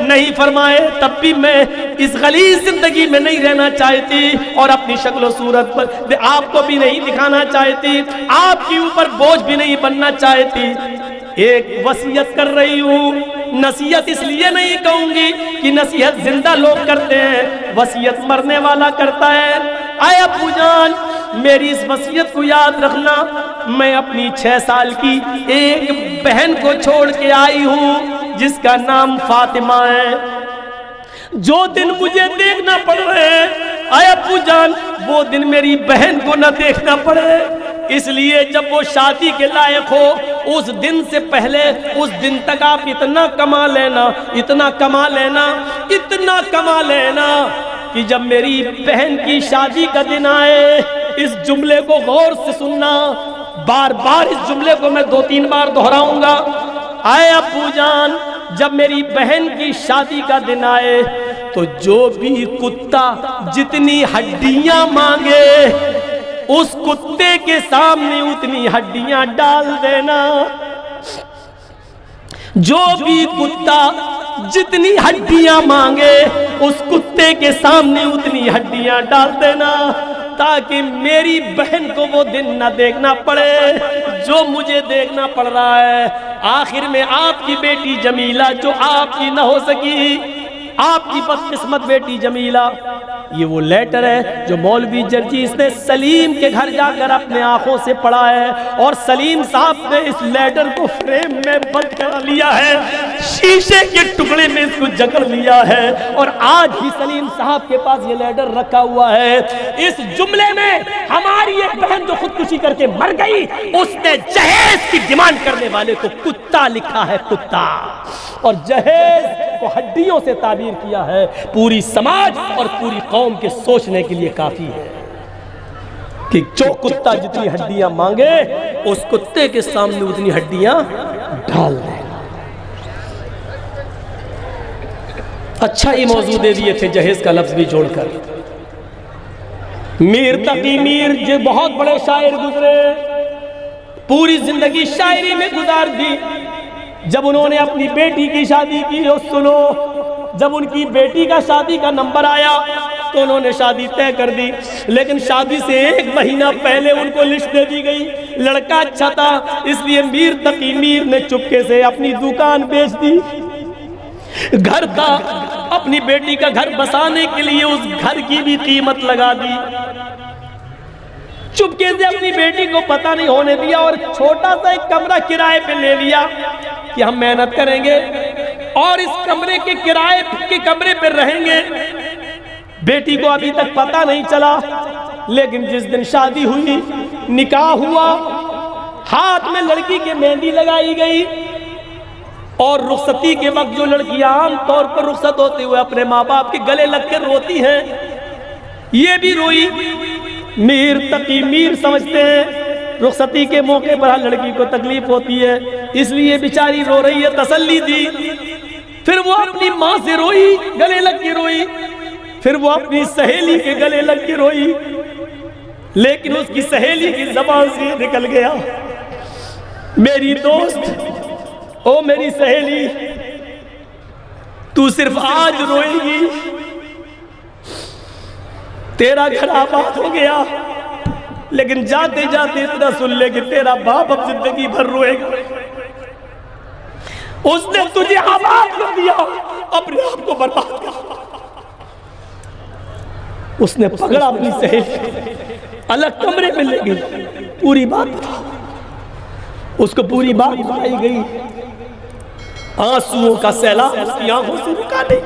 नहीं फरमाए तब भी मैं इस गलीज़ जिंदगी में नहीं रहना चाहती और अपनी शक्ल सूरत पर आपको भी नहीं दिखाना चाहती, आपके ऊपर बोझ भी नहीं बनना चाहती। एक वसीयत कर रही हूँ, नसीहत इसलिए नहीं कहूंगी कि नसीहत जिंदा लोग करते हैं, वसीयत मरने वाला करता है। आए अब्बू जान, मेरी इस वसीयत को याद रखना। मैं अपनी 6 साल की एक बहन को छोड़ के आई हूँ जिसका नाम फातिमा है। जो दिन मुझे देखना पड़ रहे हैं आए अब्बू जान, वो दिन मेरी बहन को न देखना पड़े। इसलिए जब वो शादी के लायक हो उस दिन से पहले, उस दिन तक आप इतना कमा लेना, इतना कमा लेना, इतना कमा लेना कि जब मेरी बहन की शादी का दिन आए, इस जुमले को गौर से सुनना, बार बार इस जुमले को मैं 2-3 बार दोहराऊंगा। आए अब्बू जान, जब मेरी बहन की शादी का दिन आए तो जो भी कुत्ता जितनी हड्डियां मांगे उस कुत्ते के सामने उतनी हड्डियां डाल देना। जो भी कुत्ता जितनी हड्डियां मांगे उस कुत्ते के सामने उतनी हड्डियां डाल देना, ताकि मेरी बहन को वो दिन न देखना पड़े जो मुझे देखना पड़ रहा है। आखिर में आपकी बेटी जमीला, जो आपकी न हो सकी, आपकी बदकिस्मत बेटी जमीला, ये वो लेटर है जो मौलवी जर्जीस ने सलीम के घर जाकर अपने आंखों से पढ़ा है और सलीम साहब ने इस लेटर को फ्रेम में बंद कर लिया है, शीशे के टुकड़े में इसको जकड़ लिया है और आज भी सलीम साहब के पास ये लेटर रखा हुआ है। इस जुमले में हमारी एक बहन जो खुदकुशी करके मर गई, उसने जहेज की डिमांड करने वाले को कुत्ता लिखा है, कुत्ता, और जहेज को हड्डियों से ताबीर किया है। पूरी समाज और पूरी कौम के सोचने के लिए काफी है कि जो कुत्ता जितनी हड्डियां मांगे उस कुत्ते के सामने उतनी हड्डियां डाल दे। अच्छा ही मौजू दे दिए थे जहेज का लफ्ज भी जोड़कर। मीर तकी मीर जो बहुत बड़े शायर गुजरे, पूरी जिंदगी शायरी में गुजार दी। जब उन्होंने अपनी बेटी की शादी की, और सुनो, जब उनकी बेटी का शादी का नंबर आया तो उन्होंने शादी तय कर दी, लेकिन शादी से 1 महीना पहले उनको लिस्ट दे दी गई। लड़का अच्छा था, इसलिए मीर तकी मीर ने चुपके से अपनी दुकान बेच दी। घर था, अपनी बेटी का घर बसाने के लिए उस घर की भी कीमत लगा दी। चुपके से अपनी बेटी को पता नहीं होने दिया और छोटा सा एक कमरा किराए पे ले लिया कि हम मेहनत करेंगे और इस कमरे के किराए के कमरे पे रहेंगे। बेटी को अभी तक पता नहीं चला, लेकिन जिस दिन शादी हुई, निकाह हुआ, हाथ में लड़की के मेहंदी लगाई गई और रुखसती के वक्त जो लड़कियां आम तौर पर रुखसत होते हुए अपने माँ बाप के गले लगकर रोती हैं, ये भी रोई। मीर तकी मीर समझते हैं रुखसती के मौके पर हर लड़की को तकलीफ होती है, इसलिए बेचारी रो रही है, तसल्ली दी। फिर वो अपनी माँ से रोई, गले लग के रोई, फिर वो अपनी सहेली के गले लग के रोई, लेकिन उसकी सहेली की ज़बान से निकल गया, मेरी दोस्त, ओ मेरी सहेली, तू सिर्फ आज रोएगी, तेरा घर आबाद हो गया, लेकिन जाते जाते इतना सुन ले कि तेरा बाप अब जिंदगी भर रोएगा। उसने तुझे आबाद कर दिया, अपने आप को बर्बाद किया। उसने पकड़ा अपनी सहेली, अलग कमरे में ले गई, पूरी बात बताओ। उसको पूरी बात बताई गई, आंसुओं का सैलाब उसकी आंखों से रुका नहीं।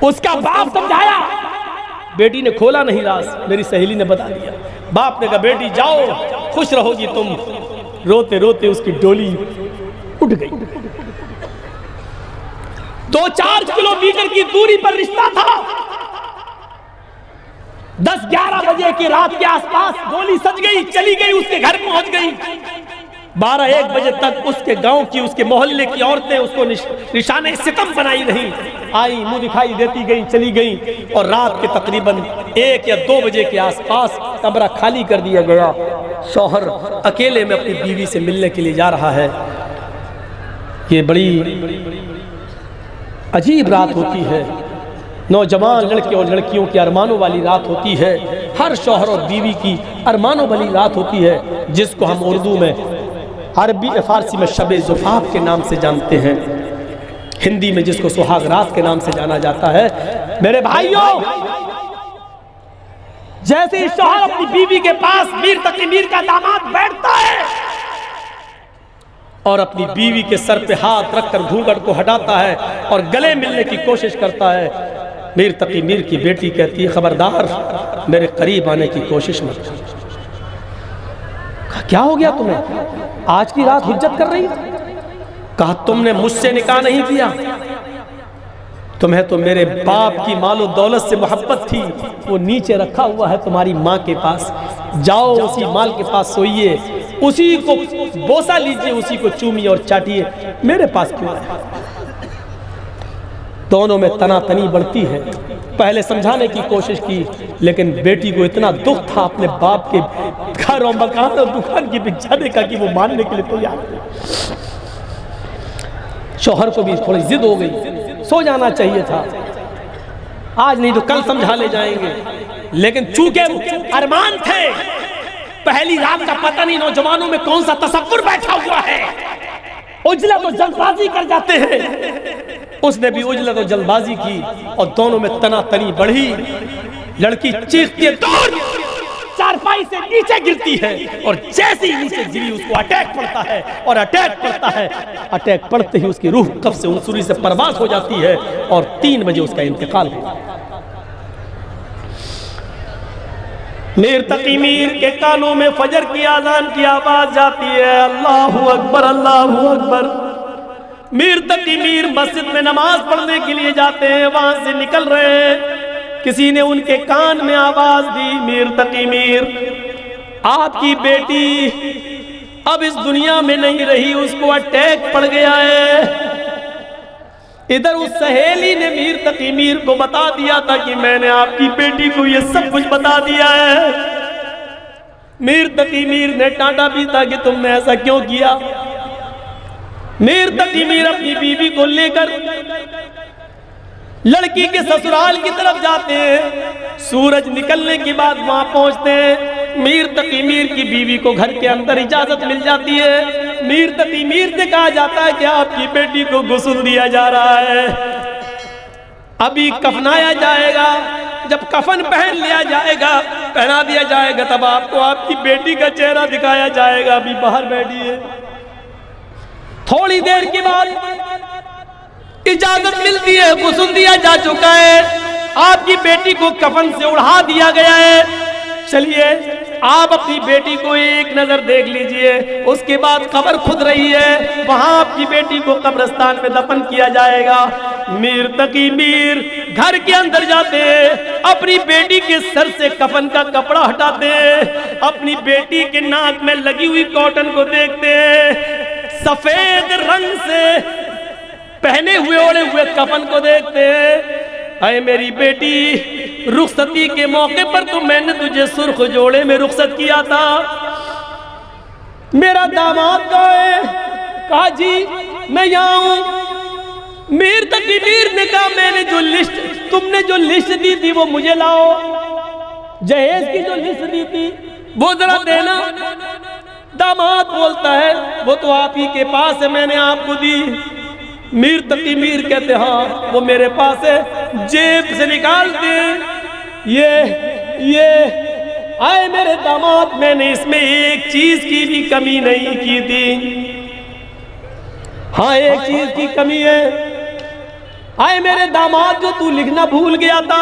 उसका बाप समझाया, बेटी ने खोला नहीं राज, मेरी सहेली ने बता दिया। बाप ने कहा बेटी जाओ, खुश रहोगी तुम। रोते रोते उसकी डोली उठ गई। 2-4 किलोमीटर की दूरी पर रिश्ता था। 10-11 बजे की रात के आसपास डोली सज गई, चली गई, उसके घर पहुंच गई। 12-1 बजे तक उसके गांव की, उसके मोहल्ले की औरतें उसको निशाने सितम बनाई रही। आई, मुंह दिखाई देती गई, चली गई। और रात के तकरीबन 1 या 2 बजे के आसपास कमरा खाली कर दिया गया। शौहर अकेले में अपनी बीवी से मिलने के लिए जा रहा है। ये बड़ी अजीब रात होती है। नौजवान लड़के और लड़कियों की अरमानों वाली रात होती है। हर शौहर और बीवी की अरमानों वाली रात होती है, जिसको हम उर्दू में, अरबी फारसी में शब ज़ुफ़ाफ़ के नाम से जानते हैं, हिंदी में जिसको सुहाग रात के नाम से जाना जाता है। मेरे भाइयों, जैसे ही शौहर अपनी बीवी के पास मीर तकी मीर का दामाद बैठता है और अपनी बीवी के सर पे हाथ रखकर घूंघट को हटाता है और गले मिलने की कोशिश करता है, मीर तकी मीर की बेटी कहती है खबरदार, मेरे करीब आने की कोशिश मत कर। क्या हो गया तुम्हें? आज की रात हुज्जत कर रही? कहा तुमने मुझसे निकाह नहीं किया, तुम्हें तो मेरे बाप की मालो दौलत से मोहब्बत थी, वो नीचे रखा हुआ है तुम्हारी माँ के पास। जाओ उसी माल के पास सोइए, उसी को बोसा लीजिए, उसी को चूमिए और चाटिए, मेरे पास क्यों आए? दोनों में तनातनी बढ़ती है। पहले समझाने की कोशिश की, लेकिन बेटी को इतना दुख था अपने बाप के घर और मकान और दुकान की बिछाने का कि वो मानने के लिए तैयार नहीं। शौहर को भी थोड़ी जिद हो गई, सो जाना चाहिए था, आज नहीं तो कल समझा ले जाएंगे। लेकिन चूंकि अरमान थे, पहली रात का पता नहीं नौजवानों में कौन सा तसव्वुर बैठा हुआ है, उजला तो जल्दबाजी कर जाते हैं। उसने भी उजला तो जल्दबाजी की और दोनों में तनातनी बढ़ी। लड़की चीखती है, दूर, चारपाई से नीचे गिरती है और जैसे ही नीचे गिरी उसको अटैक पड़ता है और अटैक पड़ता है। अटैक पड़ते ही उसकी रूह कब्ज़ से उनसुरी से परवास हो जाती है और 3 बजे उसका इंतकाल हुआ। मीर तकी मीर के कानों में फजर की आजान की आवाज जाती है, अल्लाहू अकबर, अल्लाहू अकबर। मीर तकी मीर मस्जिद में नमाज पढ़ने के लिए जाते हैं, वहां से निकल रहे हैं, किसी ने उनके कान में आवाज दी, मीर तकी मीर, आपकी बेटी अब इस दुनिया में नहीं रही, उसको अटैक पड़ गया है। इधर उस सहेली ने मीर तकी मीर को बता दिया था कि मैंने आपकी बेटी को ये सब कुछ बता दिया है। मीर तकी मीर ने डांटा भी था कि तुमने ऐसा क्यों किया। मीर तकी मीर अपनी बीवी को लेकर लड़की के ससुराल की तरफ जाते हैं। सूरज निकलने के बाद वहां पहुंचते हैं। मीर तकी मीर की बीवी को घर के अंदर इजाजत मिल जाती है। मीर तकी मीर से कहा जाता है कि आपकी बेटी को गुस्ल दिया जा रहा है, अभी कफनाया जाएगा, जब कफन पहन लिया जाएगा, पहना दिया जाएगा, तब आपको आपकी बेटी का चेहरा दिखाया जाएगा। अभी बाहर बैठी है। थोड़ी देर के बाद इजाजत मिलती है, गुस्ल दिया जा चुका है, आपकी बेटी को कफन से उड़ा दिया गया है। चलिए आप अपनी बेटी को एक नजर देख लीजिए, उसके बाद कब्र खुद रही है, वहां आपकी बेटी को कब्रिस्तान में दफन किया जाएगा। मीर तकी मीर घर के अंदर जाते हैं, अपनी बेटी के सर से कफन का कपड़ा हटाते हैं, अपनी बेटी के नाक में लगी हुई कॉटन को देखते हैं, सफेद रंग से पहने हुए ओढ़े हुए कफन को देखते हैं। अरे मेरी बेटी, रुखसती के मौके पर तो मैंने तुझे सुर्ख जोड़े में रुखसत किया था, मेरा दामाद कहाँ है? कहा जी मैं यहाँ हूं। मीर तकी मीर ने कहा मैंने जो लिस्ट, तुमने जो लिस्ट दी थी वो मुझे लाओ, जहेज की जो लिस्ट दी थी वो जरा देना। दामाद बोलता है वो तो आप ही के पास है, मैंने आपको दी। मीर तकी मीर कहते हाँ वो मेरे पास है। जेब से निकालते ये आए मेरे दामाद, मैंने इसमें एक चीज की भी कमी नहीं की थी। हाँ, एक चीज की कमी है। आए मेरे दामाद, जो तू लिखना भूल गया था,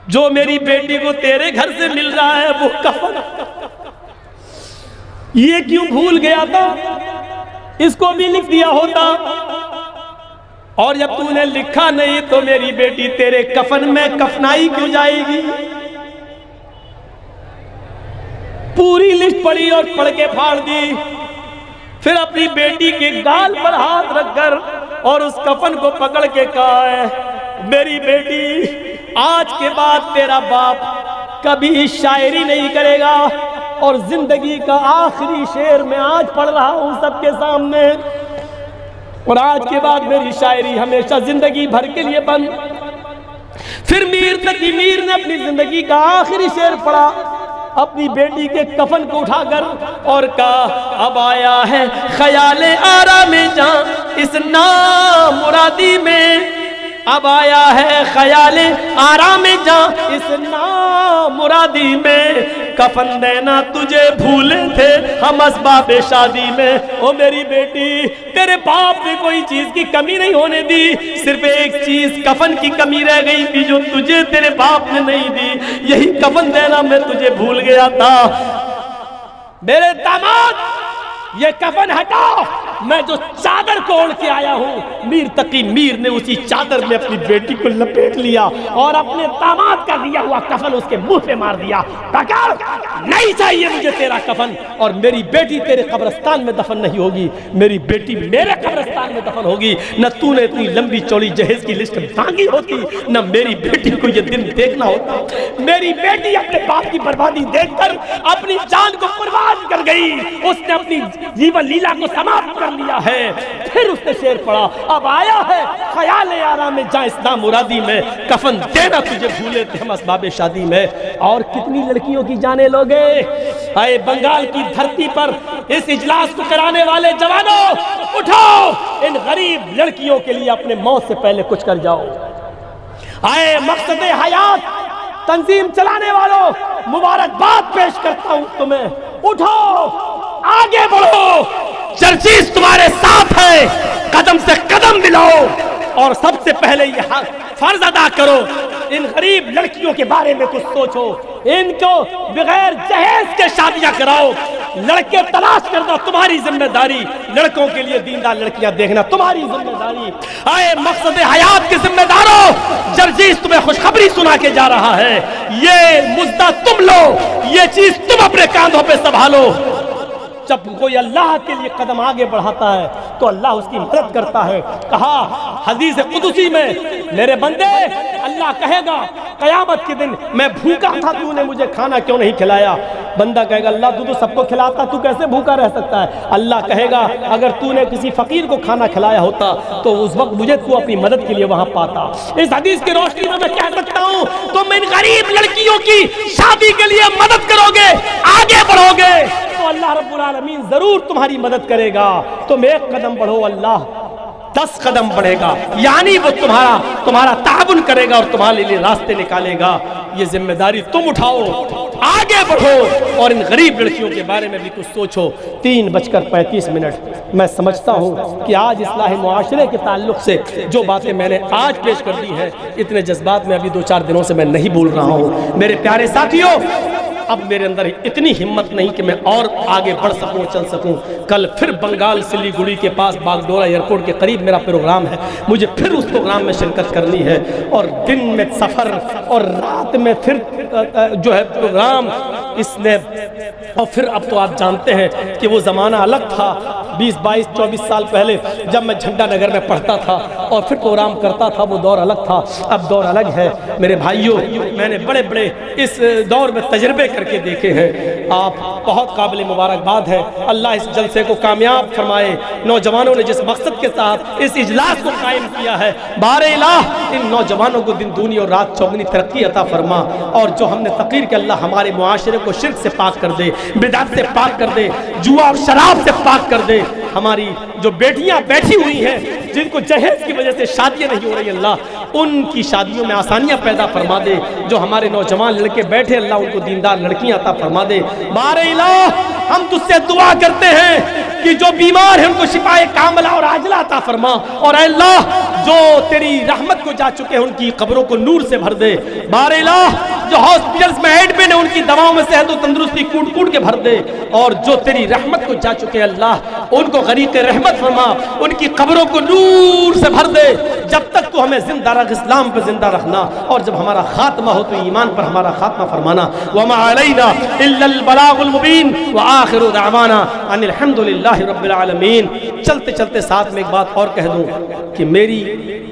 जो मेरी बेटी को तेरे घर से मिल रहा है वो कफन, ये क्यों भूल गया था? इसको भी लिख दिया होता। और जब तूने लिखा नहीं तो मेरी बेटी तेरे कफन में कफनाई क्यों जाएगी? पूरी लिस्ट पढ़ी और पढ़ के फाड़ दी। फिर अपनी बेटी के गाल पर हाथ रखकर और उस कफन को पकड़ के कहा है, मेरी बेटी, आज के बाद तेरा बाप कभी शायरी नहीं करेगा। और जिंदगी का आखिरी शेर मैं आज पढ़ रहा हूं सबके सामने, और आज के बाद मेरी शायरी हमेशा जिंदगी भर के लिए बंद। फिर मीर तकी मीर ने अपनी जिंदगी का आखिरी शेर पढ़ा, अपनी बेटी के कफन को उठाकर, और कहा, अब आया है ख्याले आराम जां इस नामुरादी में, अब आया है ख्याले आराम जां इस नामुरादी में, कफन देना तुझे भूले थे हम असबाबे शादी में। ओ मेरी बेटी, तेरे बाप ने कोई चीज की कमी नहीं होने दी, सिर्फ एक चीज कफन की कमी रह गई थी जो तुझे तेरे बाप ने नहीं दी, यही कफन देना मैं तुझे भूल गया था। मेरे दामाद, ये कफन हटाओ। मैं जो चादर को ओढ़ के आया हूं, मीर तकी मीर ने उसी चादर में अपनी बेटी को लपेट लिया और अपने दामाद का दिया हुआ कफन उसके मुंह पे मार दिया। पकड़, नहीं चाहिए मुझे तेरा कफन, और मेरी बेटी तेरे कब्रिस्तान में दफन नहीं होगी, मेरी बेटी मेरे कब्रिस्तान में दफन होगी। न तूने इतनी लंबी चौड़ी जहेज की लिस्ट मांगी होती, न मेरी बेटी को ये दिन देखना होता। मेरी बेटी अपने बाप की बर्बादी देखकर अपनी जान को कुर्बान कर गई, उसने अपनी जीवन लीला को समाप्त कर लिया है। फिर उसने शेर पढ़ा, अब आया है ख्याले आराम जां इस नामुरादी में, कफन देना तुझे भूले थे हम असबाबे शादी में। और कितनी लड़कियों की जाने लोगे? आए बंगाल की धरती पर इस इजलास को कराने वाले जवानों, उठो, इन गरीब लड़कियों के लिए अपने मौत से पहले कुछ कर जाओ। आए मकसदे हयात तंजीम चलाने वालों, मुबारकबाद पेश करता हूं तुम्हें, उठो, आगे बढ़ो, चर्चिज तुम्हारे साथ है, कदम से कदम मिलाओ, और सबसे पहले यह फर्ज अदा करो, इन गरीब लड़कियों के बारे में कुछ सोचो, इनको बगैर जहेज के शादियां कराओ, लड़के तलाश करना तुम्हारी जिम्मेदारी, लड़कों के लिए दीनदार लड़कियां देखना तुम्हारी जिम्मेदारी। आए मकसद हयात के जिम्मेदारों, जर्जीस तुम्हें खुशखबरी सुना के जा रहा है, ये मुद्दा तुम लो, ये चीज तुम अपने कांधों पे संभालो। जब कोई अल्लाह के लिए कदम आगे बढ़ाता है तो अल्लाह उसकी मदद करता है। कहा हदीस कुदसी में, मेरे बंदे, अल्लाह कहेगा कयामत के दिन, मैं भूखा था, तूने मुझे खाना क्यों नहीं खिलाया? बंदा कहेगा, अल्लाह तू तो सबको खिलाता, तू कैसे भूखा रह सकता है? अल्लाह कहेगा, अगर तूने किसी फकीर को खाना खिलाया होता तो उस वक्त मुझे तू अपनी मदद के लिए वहां पाता। इस हदीस की रोशनी में मैं कह सकता हूं, तुम इन गरीब लड़कियों की शादी के लिए मदद करोगे, आगे बढ़ोगे, तो अल्लाह रब्बुल आलमीन जरूर तुम्हारी मदद करेगा। तुम एक कदम बढ़ो, अल्लाह 10 कदम बढ़ेगा, यानी वो तुम्हारा ताबुन करेगा और तुम्हारे लिए रास्ते निकालेगा। ये जिम्मेदारी तुम उठाओ, आगे बढ़ो, और इन गरीब लड़कियों के बारे में भी कुछ सोचो। 3:35 मैं समझता हूँ कि आज इस्लाही मुआशरे के ताल्लुक से जो बातें मैंने आज पेश कर दी है, इतने जज्बात में अभी 2-4 दिनों से मैं नहीं बोल रहा हूँ। मेरे प्यारे साथियों, अब मेरे अंदर इतनी हिम्मत नहीं कि मैं और आगे बढ़ सकूं, चल सकूं। कल फिर बंगाल सिलीगुड़ी के पास बागडोरा एयरपोर्ट के करीब मेरा प्रोग्राम है, मुझे फिर उस प्रोग्राम में शिरकत करनी है, और दिन में सफ़र और रात में फिर जो है प्रोग्राम, इसने, और फिर अब तो आप जानते हैं कि वो ज़माना अलग था, 20, 22, 24 साल पहले जब मैं झंडा नगर में पढ़ता था और फिर प्रोग्राम करता था, वो दौर अलग था, अब दौर अलग है। मेरे भाइयों, मैंने बड़े बड़े इस दौर में तजर्बे करके देखे हैं। आप बहुत काबिल मुबारकबाद है, अल्लाह इस जलसे को कामयाब फरमाए। नौजवानों ने जिस मकसद के साथ इस इजलास को कायम किया है, बारे इलाह इन नौजवानों को दिन दूनी और रात चौगनी तरक्की अता फरमा, और जो हमने तकीर के अल्लाह हमारे मुआशरे को शिर्क से पाक कर दे, बिदअत से पाक कर दे, जुआ और शराब से पाक कर दे। हमारी जो बेटियां बैठी हुई हैं जिनको जहेज की वजह से शादियां नहीं हो रही, अल्लाह उनकी शादियों में आसानियाँ पैदा फरमा दे। जो हमारे नौजवान लड़के बैठे अल्लाह उनको दीनदार लड़कियाँ अता फरमा दे। बारे इलाह हम तुझसे दुआ करते हैं कि जो बीमार है उनको शिफाए कामला और आजला अता फरमा। और अल्लाह जो तेरी रहमत को जा चुके हैं उनकी कब्रों को नूर से भर दे। बारे इलाह जो हॉस्पिटल्स में एडमिट है उनकी दवाओं में सेहत और तंदुरुस्ती कूट कूट के भर दे। और जो तेरी रहमत को जा चुके हैं अल्लाह उनको गरीक रहमत फरमा, उनकी कब्रों को नूर से भर दे। जब तक तू हमें जिंदा रख, इस्लाम पर जिंदा रखना, और जब हमारा खात्मा हो तो ईमान पर हमारा खात्मा फरमाना। वमा अलैना इल्लल बलागुल मुबीन व आखिरु दावाना अनिल हम्दुलिल्लाहि रब्बिल आलमीन। चलते चलते साथ में एक बात और कह दूं कि मेरी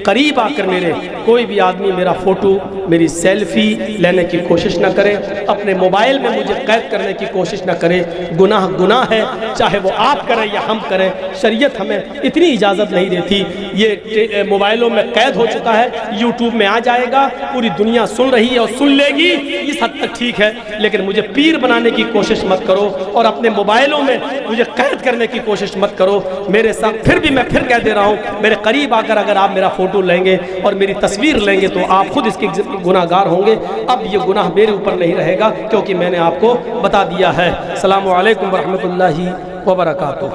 करीब आकर मेरे कोई भी आदमी मेरा फोटो, मेरी सेल्फी लेने की कोशिश ना करे, अपने मोबाइल में मुझे कैद करने की कोशिश ना करे। गुनाह गुनाह है, चाहे वो आप करें या हम करें। शरीयत हमें इतनी इजाज़त नहीं देती। ये मोबाइलों में कैद हो चुका है, यूट्यूब में आ जाएगा, पूरी दुनिया सुन रही है और सुन लेगी, इस हद तक ठीक है। लेकिन मुझे पीर बनाने की कोशिश मत करो और अपने मोबाइलों में मुझे कैद करने की कोशिश मत करो। मेरे साथ फिर भी मैं फिर कह दे रहा हूँ, मेरे करीब आकर अगर आप मेरा फोटो लेंगे और मेरी तस्वीर लेंगे तो आप खुद इसके गुनाहगार होंगे। अब ये गुनाह मेरे ऊपर नहीं रहेगा क्योंकि मैंने आपको बता दिया है। अस्सलामु अलैकुम वरहमतुल्लाहि वबरकातुहू।